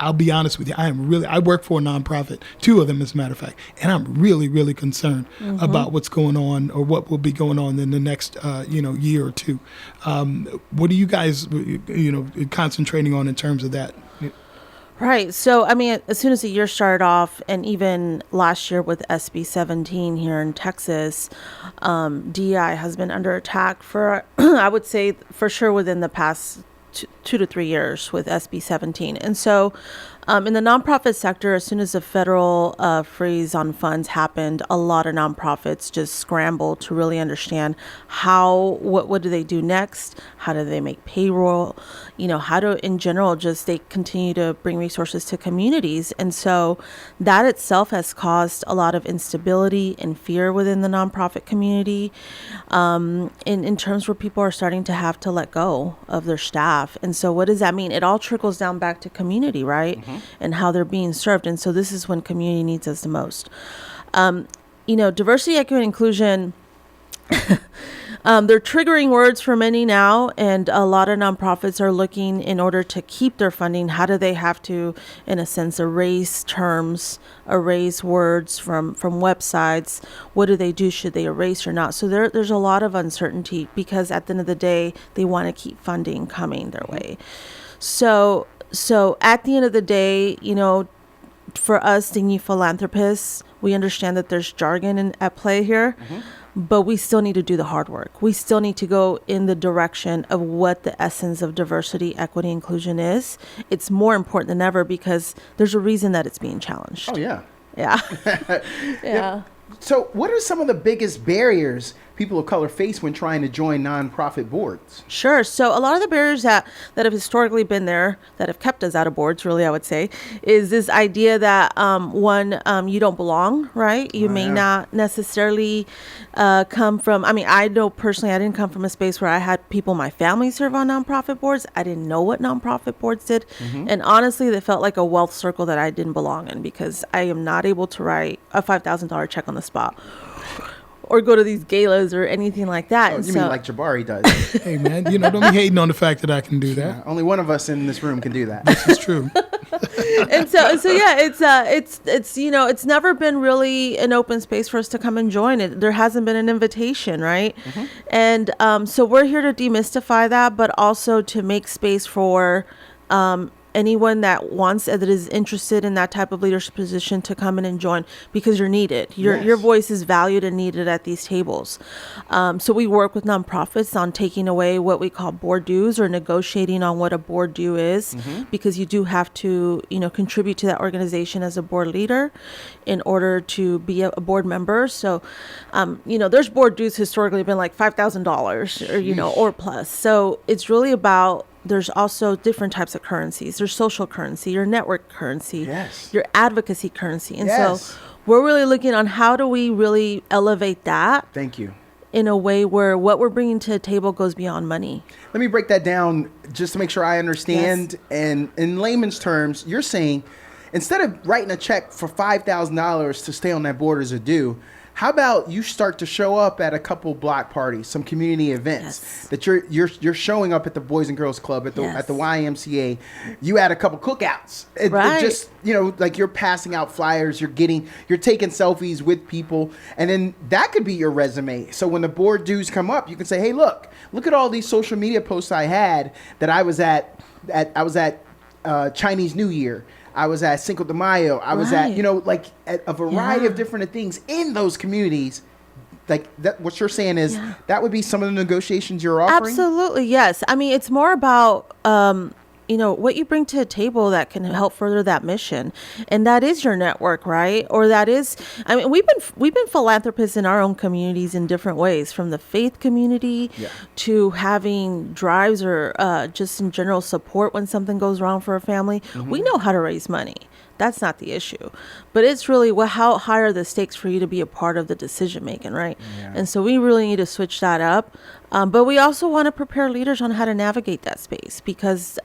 I'll be honest with you, I work for a nonprofit, 2 of them as a matter of fact, and I'm really, really concerned about what's going on or what will be going on in the next, year or 2. What are you guys, concentrating on in terms of that? Right. So, as soon as the year started off, and even last year with SB 17 here in Texas, DEI has been under attack for, I would say, for sure within the past 2 to 3 years with SB 17. And so in the nonprofit sector, as soon as the federal freeze on funds happened, a lot of nonprofits just scrambled to really understand what do they do next? How do they make payroll? How to, in general, just they continue to bring resources to communities. And so that itself has caused a lot of instability and fear within the nonprofit community in terms where people are starting to have to let go of their staff. And so what does that mean? It all trickles down back to community, right? And how they're being served. And so this is when community needs us the most. Diversity, equity, and inclusion, they're triggering words for many now, and a lot of nonprofits are looking, in order to keep their funding, how do they have to, in a sense, erase terms, erase words from websites? What do they do? Should they erase or not? So there's a lot of uncertainty, because at the end of the day, they want to keep funding coming their way. So at the end of the day, for us, the New Philanthropists, we understand that there's jargon at play here, but we still need to do the hard work. We still need to go in the direction of what the essence of diversity, equity, inclusion is. It's more important than ever, because there's a reason that it's being challenged. Oh, yeah. Yeah. Yeah. So what are some of the biggest barriers people of color face when trying to join nonprofit boards? Sure. So a lot of the barriers that have historically been there, that have kept us out of boards, really, I would say, is this idea that, you don't belong, right? You may not necessarily come from, I know personally, I didn't come from a space where I had people in my family serve on nonprofit boards. I didn't know what nonprofit boards did. And honestly, they felt like a wealth circle that I didn't belong in, because I am not able to write a $5,000 check on the spot. or go to these galas or anything like that. Oh, And you so, mean like Jabari does? Hey, man, don't be hating on the fact that I can do that. Only one of us in this room can do that. It's true. and so yeah, it's never been really an open space for us to come and join it. There hasn't been an invitation, right? And so we're here to demystify that, but also to make space for anyone that wants, that is interested in that type of leadership position, to come in and join, because you're needed. Your voice is valued and needed at these tables. So we work with nonprofits on taking away what we call board dues, or negotiating on what a board due is, because you do have to, contribute to that organization as a board leader in order to be a board member. So, there's board dues historically been like $5,000 or plus. So it's really about, there's also different types of currencies. There's social currency, your network currency, your advocacy currency. And so we're really looking on how do we really elevate that. Thank you. In a way where what we're bringing to the table goes beyond money. Let me break that down just to make sure I understand. And in layman's terms, you're saying instead of writing a check for $5,000 to stay on that board as a due, how about you start to show up at a couple block parties, some community events, that you're showing up at the Boys and Girls Club, at the YMCA, you had a couple cookouts, it just like you're passing out flyers, you're taking selfies with people, and then that could be your resume. So when the board dues come up, you can say, hey, look at all these social media posts I had that I was at Chinese New Year. I was at Cinco de Mayo. I was at a variety of different things in those communities. Like that, what you're saying is that would be some of the negotiations you're offering? Absolutely, yes. I mean, it's more about, what you bring to the table that can help further that mission. And that is your network, right? Or that is, we've been philanthropists in our own communities in different ways, from the faith community to having drives or just in general support when something goes wrong for a family. We know how to raise money. That's not the issue. But it's really, how high are the stakes for you to be a part of the decision making, right? And so we really need to switch that up. But we also want to prepare leaders on how to navigate that space, because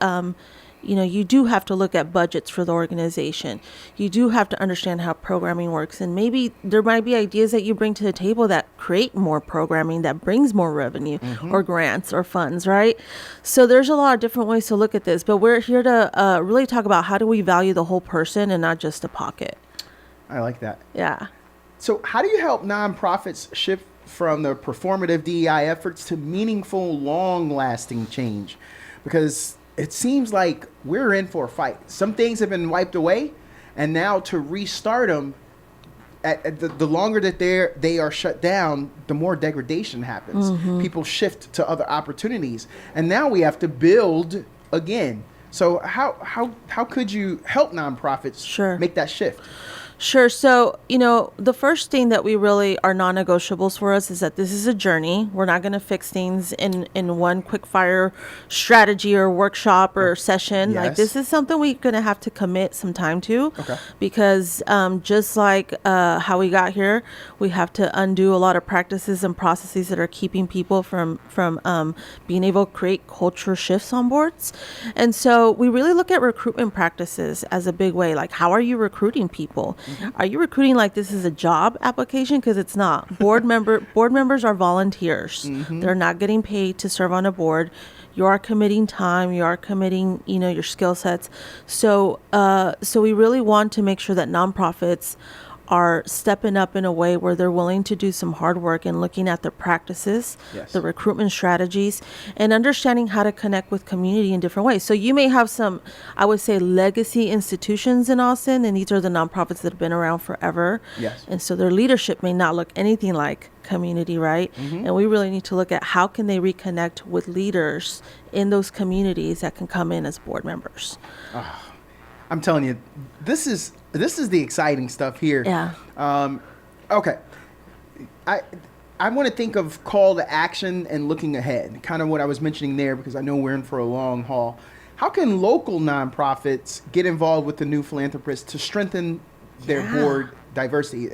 you do have to look at budgets for the organization. You do have to understand how programming works. And maybe there might be ideas that you bring to the table that create more programming, that brings more revenue or grants or funds, right? So there's a lot of different ways to look at this. But we're here to really talk about how do we value the whole person and not just a pocket. I like that. Yeah. So how do you help nonprofits shift from the performative DEI efforts to meaningful, long-lasting change? Because it seems like we're in for a fight. Some things have been wiped away, and now to restart them, the longer that they are shut down, the more degradation happens. People shift to other opportunities, and now we have to build again. So how could you help nonprofits make that shift? Sure. So, the first thing that we really are non-negotiables for us is that this is a journey. We're not going to fix things in one quick fire strategy or workshop or session. Like, this is something we're going to have to commit some time to, because just like how we got here, we have to undo a lot of practices and processes that are keeping people from being able to create culture shifts on boards. And so we really look at recruitment practices as a big way. Like, how are you recruiting people? Are you recruiting like this is a job application? Because it's not. Board members are volunteers. They're not getting paid to serve on a board. You are committing time. You are committing, your skill sets. So we really want to make sure that nonprofits are stepping up in a way where they're willing to do some hard work and looking at the practices, the recruitment strategies, and understanding how to connect with community in different ways. So you may have some, I would say, legacy institutions in Austin, and these are the nonprofits that have been around forever. And so their leadership may not look anything like community, right? And we really need to look at how can they reconnect with leaders in those communities that can come in as board members. I'm telling you, this is the exciting stuff here. Okay. I want to think of call to action and looking ahead, kind of what I was mentioning there, because I know we're in for a long haul. How can local nonprofits get involved with the new philanthropists to strengthen their board diversity?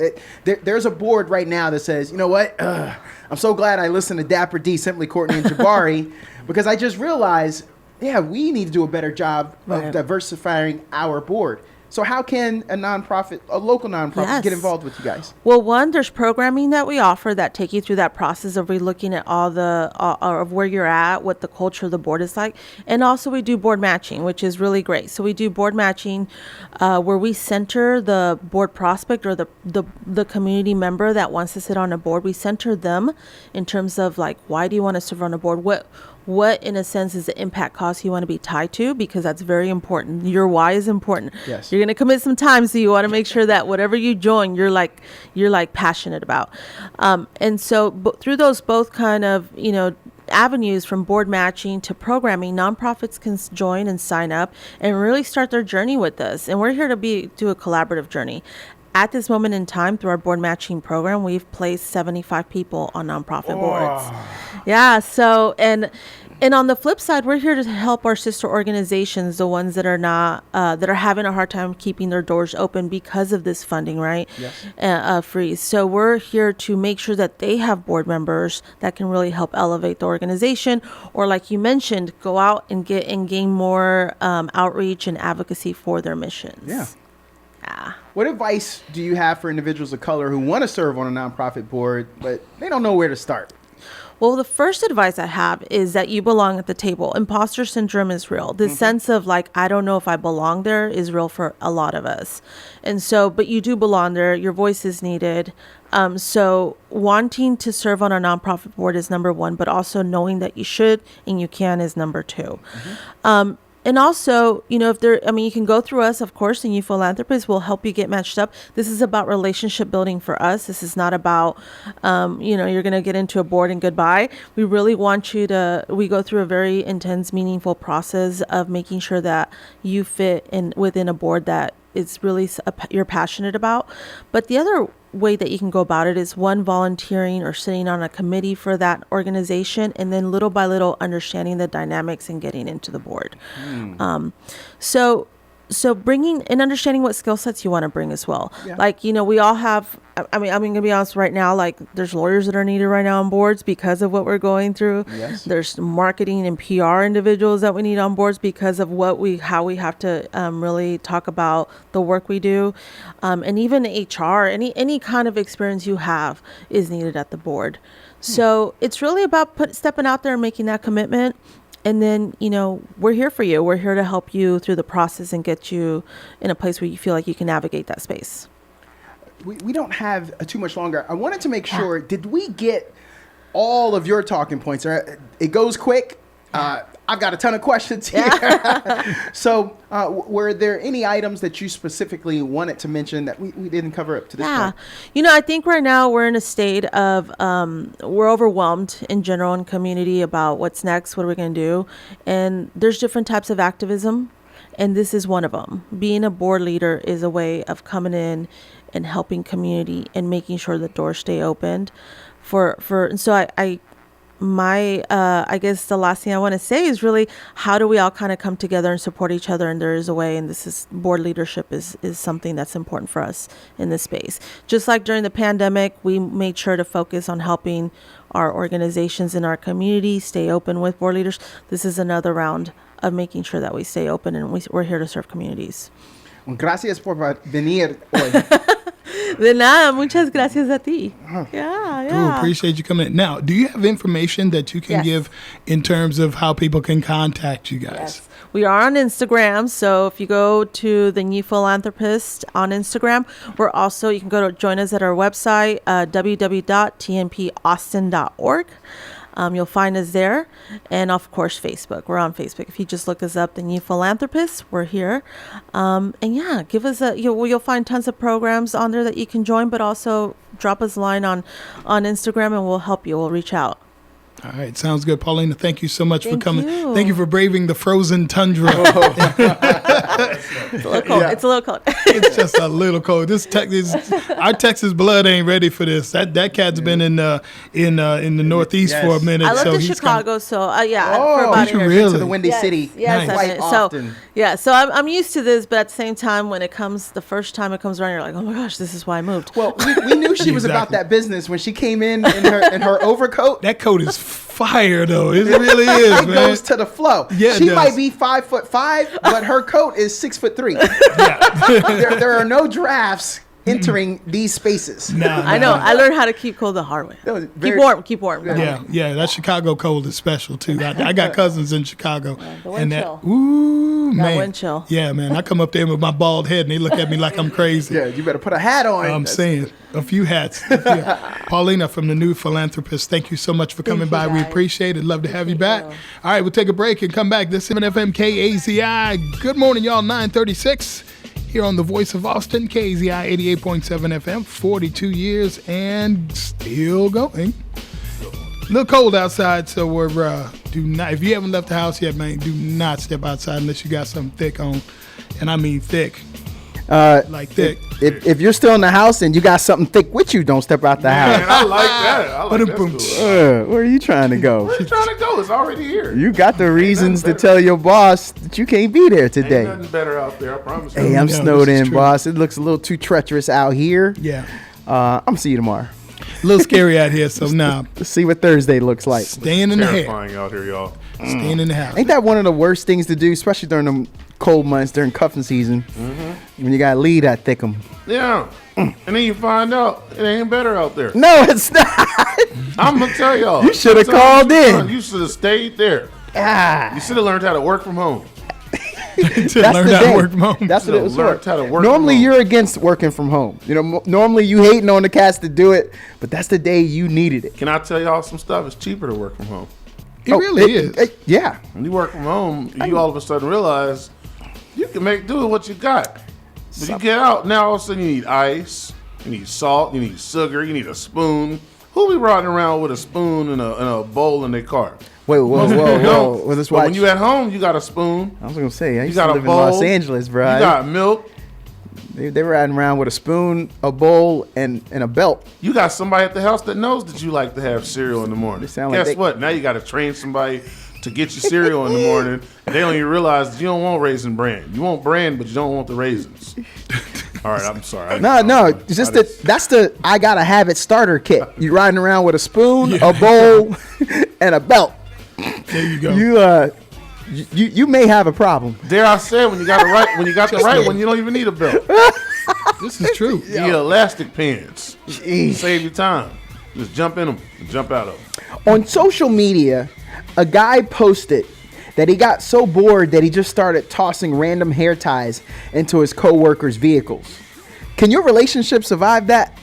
There's a board right now that says, you know what? I'm so glad I listened to Dapper D, Simply Courtney, and Jabari, because I just realized, we need to do a better job of diversifying our board. So how can a local nonprofit, get involved with you guys? Well, one, there's programming that we offer that take you through that process of relooking at all the of where you're at, what the culture of the board is like, and also we do board matching, which is really great. So we do board matching where we center the board prospect or the community member that wants to sit on a board. We center them in terms of like, why do you want to serve on a board? What in a sense is the impact cause you want to be tied to, because that's very important. Your why is important. Yes. You're going to commit some time, so you want to make sure that whatever you join, you're like passionate about. And so through those both kind of, avenues from board matching to programming, nonprofits can join and sign up and really start their journey with us. And we're here to do a collaborative journey. At this moment in time, through our board matching program, we've placed 75 people on nonprofit boards. Yeah. So, and on the flip side, we're here to help our sister organizations, the ones that are not, that are having a hard time keeping their doors open because of this funding, right? Yes. Freeze. So we're here to make sure that they have board members that can really help elevate the organization, or like you mentioned, go out and gain more outreach and advocacy for their missions. Yeah. What advice do you have for individuals of color who want to serve on a nonprofit board, but they don't know where to start? Well, the first advice I have is that you belong at the table. Imposter syndrome is real. The sense of like, I don't know if I belong there is real for a lot of us. And so, but you do belong there. Your voice is needed. So wanting to serve on a nonprofit board is number one, but also knowing that you should and you can is number two. And also, you can go through us, of course, and you philanthropists will help you get matched up. This is about relationship building for us. This is not about, you're going to get into a board and goodbye. We really want we go through a very intense, meaningful process of making sure that you fit within a board that is really you're passionate about. But the other way that you can go about it is one, volunteering or sitting on a committee for that organization, and then little by little understanding the dynamics and getting into the board. So bringing and understanding what skill sets you want to bring as well. Yeah. Like, we all have, I'm going to be honest right now, like there's lawyers that are needed right now on boards because of what we're going through. Yes. There's marketing and PR individuals that we need on boards because of how we have to really talk about the work we do. And even HR, any kind of experience you have is needed at the board. So it's really about stepping out there and making that commitment. And then, we're here for you. We're here to help you through the process and get you in a place where you feel like you can navigate that space. We don't have too much longer. I wanted to make sure, did we get all of your talking points? It goes quick. I've got a ton of questions here. So were there any items that you specifically wanted to mention that we didn't cover up to this point? I think right now we're in a state of, we're overwhelmed in general in community about what's next, what are we going to do? And there's different types of activism, and this is one of them. Being a board leader is a way of coming in and helping community and making sure the doors stay opened. And so I guess the last thing I want to say is really, how do we all kind of come together and support each other? And there is a way, and this is board leadership is something that's important for us in this space. Just like during the pandemic, we made sure to focus on helping our organizations in our community stay open with board leaders. This is another round of making sure that we stay open, and we're here to serve communities. Gracias por venir hoy. De nada, muchas gracias a ti. Yeah. Cool, appreciate you coming in. Now, do you have information that you can give in terms of how people can contact you guys? Yes. We are on Instagram, so if you go to the New Philanthropist on Instagram, you can join us at our website, www.tnpaustin.org. You'll find us there, and of course Facebook. We're on Facebook. If you just look us up, the New Philanthropist, we're here. Give us you'll find tons of programs on there that you can join, but also drop us a line on Instagram, and we'll help you. We'll reach out. All right, sounds good, Paulina. Thank you so much for coming. You. Thank you for braving the frozen tundra. It's a little cold. Yeah. It's a little cold. It's just a little cold. Our Texas blood ain't ready for this. That cat's been in the Northeast for a minute. I lived in Chicago, for about a year. Really? To the Windy City. Yes, quite often. So I'm used to this, but at the same time, when the first time it comes around, you're like, oh my gosh, this is why I moved. Well, we knew she was about that business when she came in her overcoat. That coat is fire though. It really is, It man. goes to the flow. Yeah, it she does. might be 5'5", but her coat is 6'3". Yeah. there are no drafts entering these spaces. Nah, I know. I learned how to keep cold the hard way. That was Keep very- warm. Keep warm. Yeah, that Chicago cold is special too. I got cousins in Chicago, the wind and that chill. man, wind chill. Yeah, man, I come up there with my bald head, and they look at me like I'm crazy. Yeah, you better put a hat on. I'm saying a few hats. Yeah. Paulina from the New Philanthropist, thank you so much for coming by. you, We guys. appreciate it. Love to have you back. you. All right, we'll take a break and come back. This is 7FM KAZI. Good morning, y'all. 9:36 here on the Voice of Austin, KAZI 88.7 FM. 42 years and still going. A little cold outside, so we're do not. If you haven't left the house yet, man, do not step outside unless you got something thick on, and I mean thick. Like thick. If you're still in the house and you got something thick with you, don't step out the Man, house. I like that. I like that Boom. story. Where are you trying to go? Where you trying to go? It's already here. You got the reasons to better. tell your boss that you can't be there Ain't today. nothing better out there, I promise you. Hey, I'm Yeah, snowed this is in, true. boss. It looks a little too treacherous out here. Yeah, I'm gonna see you tomorrow. a little scary out here, so nah, Let's see what Thursday looks like. staying in the hair, Terrifying out here, y'all. staying in the house. Ain't that one of the worst things to do, especially during the cold months, during cuffing season, when you gotta leave that thickum? Yeah. And then you find out it ain't better out there. No, it's not. I'm gonna tell y'all. You shoulda I'm telling called you, in. son, You should have stayed there. Ah, You should have learned how to work from home. to that's learn the how to day. work from home. That's what it So was learn for. how to work Normally, from home. you're against working from home. You know, normally you hating on the cats to do it, but that's the day you needed it. Can I tell y'all some stuff? It's cheaper to work from home. It really is. Yeah. When you work from home, you all of a sudden realize you can make do with what you got. But you get out, now all of a sudden you need ice, you need salt, you need sugar, you need a spoon. Who be riding around with a spoon and a bowl in their car? Wait, whoa. Well, let's But watch. when you at home, you got a spoon, I was gonna say, I you used got to a live bowl, in Los Angeles, bro. You got milk, They were riding around with a spoon, a bowl, and a belt. you got somebody at the house that knows that you like to have cereal in the morning. They sound like Guess they- what? Now you got to train somebody to get you cereal in the morning. And they don't even realize that you don't want Raisin Bran. You want bran, but you don't want the raisins. All right, I'm sorry. No, it's just that's the I gotta have it starter kit. You riding around with a spoon, a bowl, and a belt. There you go. You may have a problem. Dare I say, when you got the right one, you don't even need a belt. This is true. The elastic pants Jeez. save you time. Just jump in them and jump out of them. On social media, a guy posted that he got so bored that he just started tossing random hair ties into his coworkers' vehicles. Can your relationship survive that?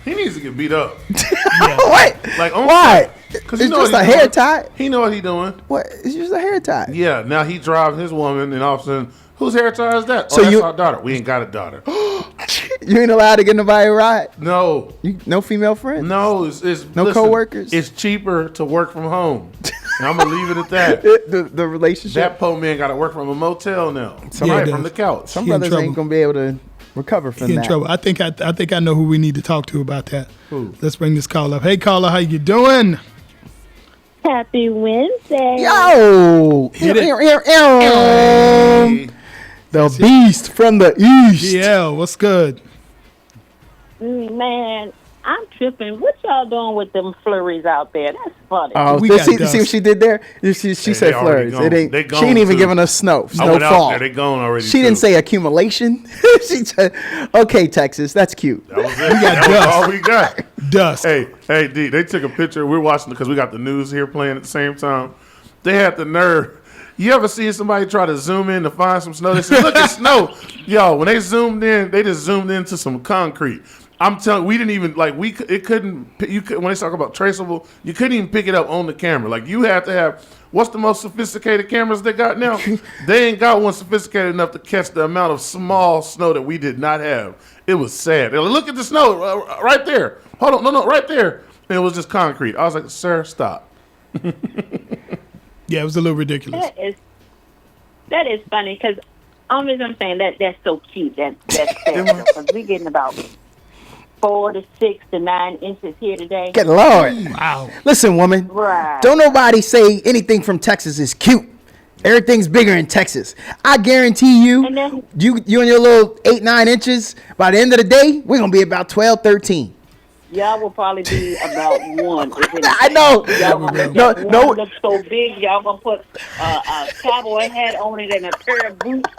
He needs to get beat up. What? Like Why? Because It's just a hair tie. He know what he doing. What? It's just a hair tie. Yeah. Now he driving his woman, and all of a sudden, whose hair tie is that? So Oh, that's you- our daughter. We ain't got a daughter. You ain't allowed to get nobody a ride. No. No female friends. No, it's No listen, coworkers? It's cheaper to work from home. And I'm gonna leave it at that. The relationship. That poor man got to work from a motel now. Yeah, Right it from the does. couch. Some He in brothers trouble. ain't gonna be able to recover from He in that. trouble. I think I know who we need to talk to about that. Let's bring this call up. Hey, caller, how you doing? Happy Wednesday. Yo, Hit it. the beast from the east. Yeah, what's good? Man, I'm tripping. What y'all doing with them flurries out there? That's funny. Oh, We see got dust. what she did there? She they said already flurries. gone. It ain't. They She gone ain't even too. giving us snow. I went out Snowfall. there. They gone already. She didn't say accumulation. She said, "Okay, Texas, that's cute." That was it. got That was dust. all we got. Dust. Hey, D, they took a picture. We're watching because we got the news here playing at the same time. They had the nerve. You ever see somebody try to zoom in to find some snow? They said, look at snow. Yo, when they zoomed in, they just zoomed into some concrete. I'm telling you, we didn't even, like, when they talk about traceable, you couldn't even pick it up on the camera. Like, you had to have, what's the most sophisticated cameras they got now? They ain't got one sophisticated enough to catch the amount of small snow that we did not have. It was sad. They're like, look at the snow right there. Hold on, no, right there. And it was just concrete. I was like, sir, stop. Yeah, it was a little ridiculous. That is funny because I'm saying that's so cute. That's because we getting about 4 to 6 to 9 inches here today. Good Lord. Wow. Listen, woman. Right. Don't nobody say anything from Texas is cute. Everything's bigger in Texas. I guarantee you, And then- you and your little 8-9 inches, by the end of the day, we're going to be about 12, 13. Y'all will probably be about one. I know. Y'all gonna No, make that no. one look so big. Y'all gonna put a cowboy hat on it and a pair of boots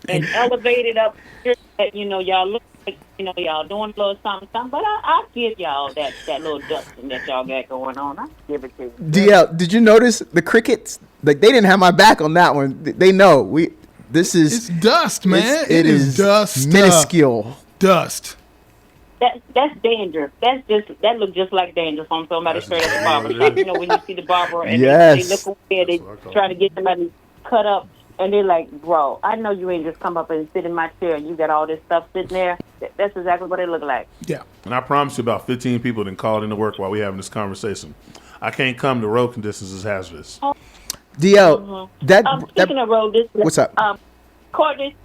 and elevate it up. Y'all look like y'all doing a little something. But I give y'all that little dusting that y'all got going on. I give it to you. DL, did you notice the crickets? Like they didn't have my back on that one. They know This is It's dust, man. It is dust. minuscule. Dust. That's dandruff. That looks just like dandruff from somebody straight at the barber shop. When you see the barber and they look away, they try to get somebody cut up, and they're like, "Bro, I know you ain't just come up and sit in my chair and you got all this stuff sitting there." That's exactly what it look like. Yeah. And I promise you, about 15 people didn't call into work while we having this conversation. I can't come to road conditions as hazardous. DL, Speaking of road distance, what's up? Courtney,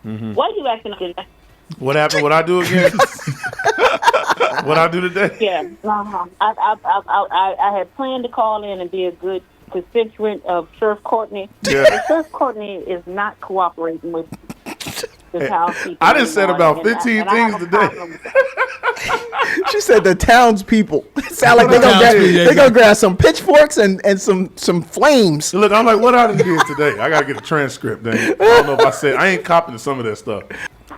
why you acting like that? What happened? What I do again? What I do today? Yeah, I had planned to call in and be a good constituent of Sheriff Courtney. Yeah. But Sheriff Courtney is not cooperating with the townspeople. I done said anymore, about 15 and I have things a today. problem with that. She said the townspeople. Sound like they gonna grab some pitchforks and some flames. Look, I'm like, what I done did today? I gotta get a transcript. Dang. I don't know if I said I ain't copying some of that stuff.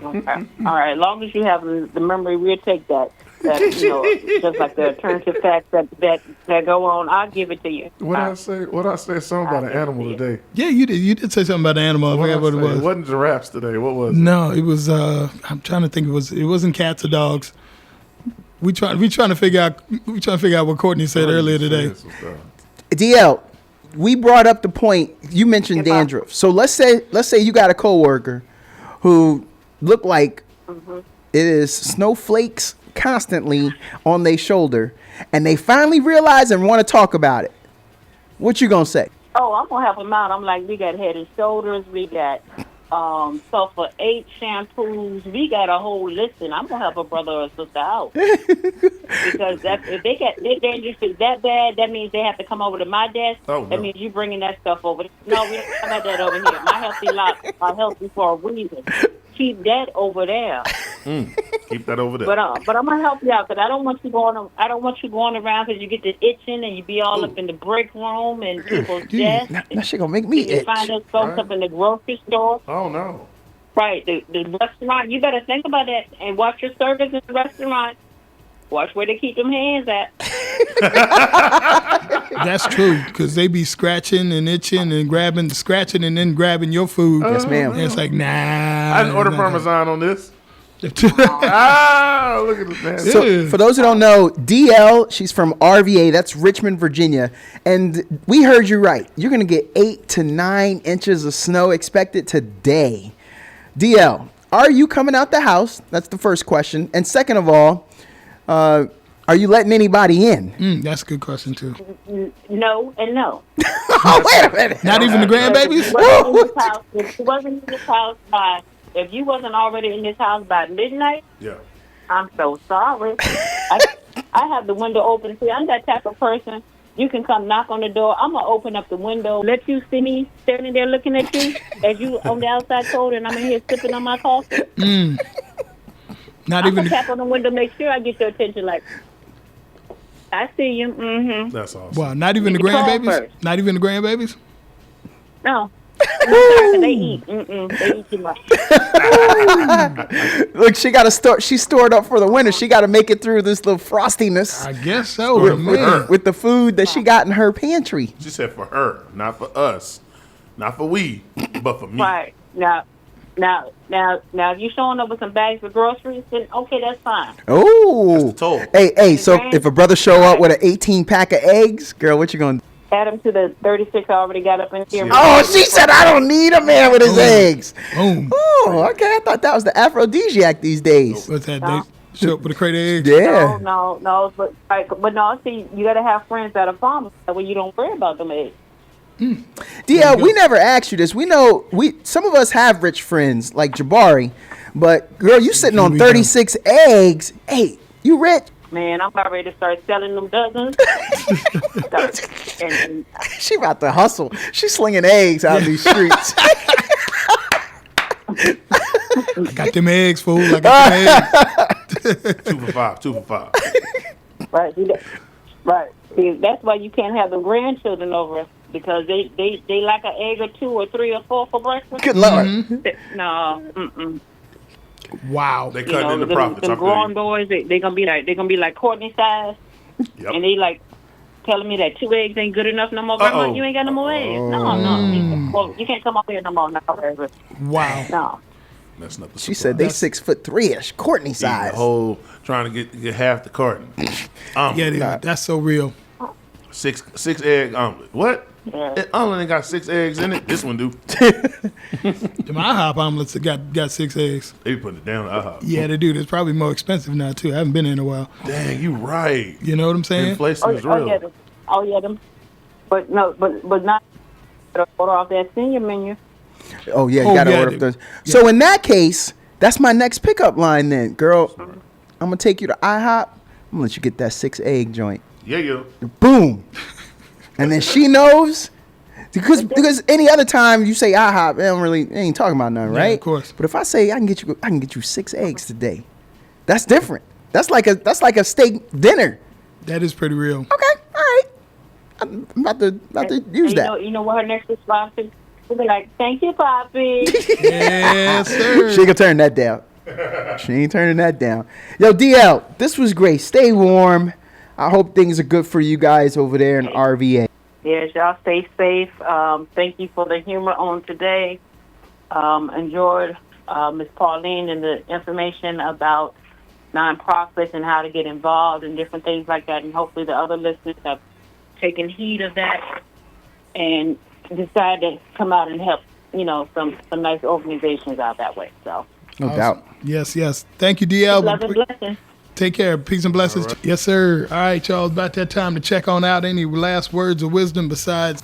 Okay. All right. As long as you have the memory, we'll take that. Just like the alternative facts that go on, I'll give it to you. What I say? What I say? Something about an animal today. Yeah, you did. You did say something about the animal. I forgot what it was. It wasn't giraffes today. What was it? No, it was. I'm trying to think. It wasn't cats or dogs. We trying to figure out. We trying to figure out what Courtney said earlier today. DL, we brought up the point. You mentioned dandruff. So let's say you got a coworker who look like it is snowflakes constantly on their shoulder, and they finally realize and want to talk about it. What you gonna say? Oh, I'm gonna help them out. I'm like, we got Head and Shoulders, we got Sulfur 8 shampoos, we got a whole list, and I'm gonna help a brother or sister out because if they get their dangerous is that bad, that means they have to come over to my desk. Oh, no. That means you bringing that stuff over. No, we don't have that over here. My healthy lot are healthy for a reason. Keep that over there. Keep that over there. But I'm gonna help you out because I don't want you going around because you get the itching and you be all up in the break room and people's desks. That shit gonna make me You itch. find those folks up in the grocery store. Oh no. Right, the restaurant. You better think about that and watch your service in the restaurant. Watch where they keep them hands at. That's true, because they be scratching and itching and scratching and then grabbing your food. Yes, ma'am. And it's like, nah. I didn't order Parmesan on this. Look at this man. So for those who don't know, DL, she's from RVA. That's Richmond, Virginia. And we heard you right. You're going to get 8 to 9 inches of snow expected today. DL, are you coming out the house? That's the first question. And second of all, are you letting anybody in? That's a good question, too. No and no. Oh, wait a minute. Not even the grandbabies? If you wasn't in this house if you wasn't already in this house by midnight, Yeah. I'm so sorry. I have the window open. See, I'm that type of person. You can come knock on the door. I'm going to open up the window, let you see me standing there looking at you as you on the outside cold, and I'm in here sipping on my coffee. Not I'm even going to tap on the window, make sure I get your attention like, I see you. Mm-hmm. That's awesome. Wow, not even the You call grandbabies? first. Not even the grandbabies? No. They eat. They eat too much. Look, she's stored up for the winter. She got to make it through this little frostiness I guess so. with the food that she got in her pantry. She said for her, not for us, not for we, but for me. Right. Now, if you showing up with some bags of groceries, then okay, that's fine. Oh. That's the toll. Hey, so if a brother show up with an 18 pack of eggs, girl, what you going to do? Add them to the 36 I already got up in here. Oh, she said I don't need a man with his eggs. Boom. Oh, okay. I thought that was the aphrodisiac these days. What's that? They show up with a crate of eggs? Yeah. No, but no. See, you gotta have friends that are farmers that way you don't worry about them eggs. DL, we never asked you this. We know some of us have rich friends like Jabari, but girl, you sitting on 36 eggs. Hey, you rich? Man, I'm about ready to start selling them dozens. and She about to hustle. She's slinging eggs out in these streets. I got them eggs, fool. I got them eggs. 2 for 5. 2 for 5. Right. Right. See, that's why you can't have the grandchildren over because they like an egg or 2 or 3 or 4 for breakfast. Good Lord. No. Mm-mm. Wow. They cutting in the profits. The grown boys, they gonna be like Courtney size, and they like telling me that 2 eggs ain't good enough no more. Grandma, you ain't got no more eggs. No. You can't come up here no more now. Wow. No. That's not the She said they 6'3" Courtney size. Trying to get half the carton. That's so real. Six egg omelet. What? Yeah. Omelet ain't got 6 eggs in it. This one do. The IHOP omelets got 6 eggs. They putting it down to IHOP. Yeah, they do. It's probably more expensive now too. I haven't been in a while. Dang, you right. You know what I'm saying? Inflation is real. Them. But not order off that senior menu. Oh yeah, you gotta order those. So in that case, that's my next pickup line then, girl. I'm gonna take you to IHOP. I'm gonna let you get that 6 egg joint. Yeah. Boom. And then she knows because any other time you say IHOP, they ain't talking about nothing, right? Of course. But if I say I can get you 6 eggs today, that's different. That's like a steak dinner. That is pretty real. Okay, all right. I'm about to use that. You know what her next response is? She'll be like, "Thank you, Poppy." Yes, sir. She ain't gonna turn that down. She ain't turning that down. Yo, DL, this was great. Stay warm. I hope things are good for you guys over there in RVA. Yes, y'all stay safe. Thank you for the humor on today. Enjoyed Ms. Pauline and the information about nonprofits and how to get involved and different things like that. And hopefully the other listeners have taken heed of that and decided to come out and help, some nice organizations out that way. So No doubt. Yes. Thank you, DL. love and blessings. Take care. Peace and blessings. Right. Yes, sir. All right, y'all. It's about that time to check on out. Any last words of wisdom besides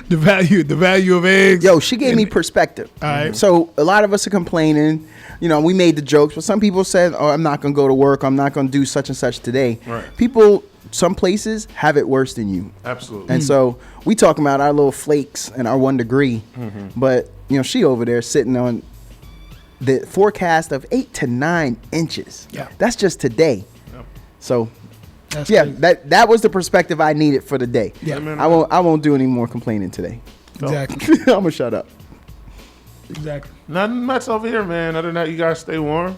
the value of eggs? Yo, she gave me perspective. All right. So a lot of us are complaining. We made the jokes, but some people said, "Oh, I'm not gonna go to work. I'm not gonna do such and such today." Right. People, some places have it worse than you. Absolutely. And so we talking about our little flakes and our 1 degree, but she over there sitting on the forecast of 8 to 9 inches. Yeah. That's just today. Yep. So That's yeah, crazy. that was the perspective I needed for the day. Yeah. I won't do any more complaining today. Exactly. I'm gonna shut up. Exactly. Nothing much over here, man. Other than that, you guys stay warm.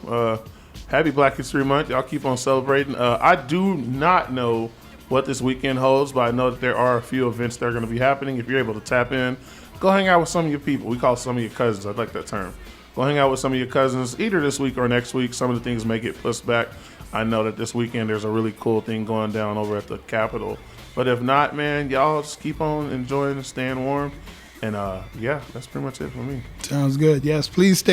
Happy Black History Month. Y'all keep on celebrating. I do not know what this weekend holds, but I know that there are a few events that are going to be happening. If you're able to tap in, go hang out with some of your people. We call some of your cousins. I like that term. Go hang out with some of your cousins either this week or next week. Some of the things may get pushed back. I know that this weekend there's a really cool thing going down over at the Capitol. But if not, man, y'all just keep on enjoying and staying warm. And, that's pretty much it for me. Sounds good. Yes, please stay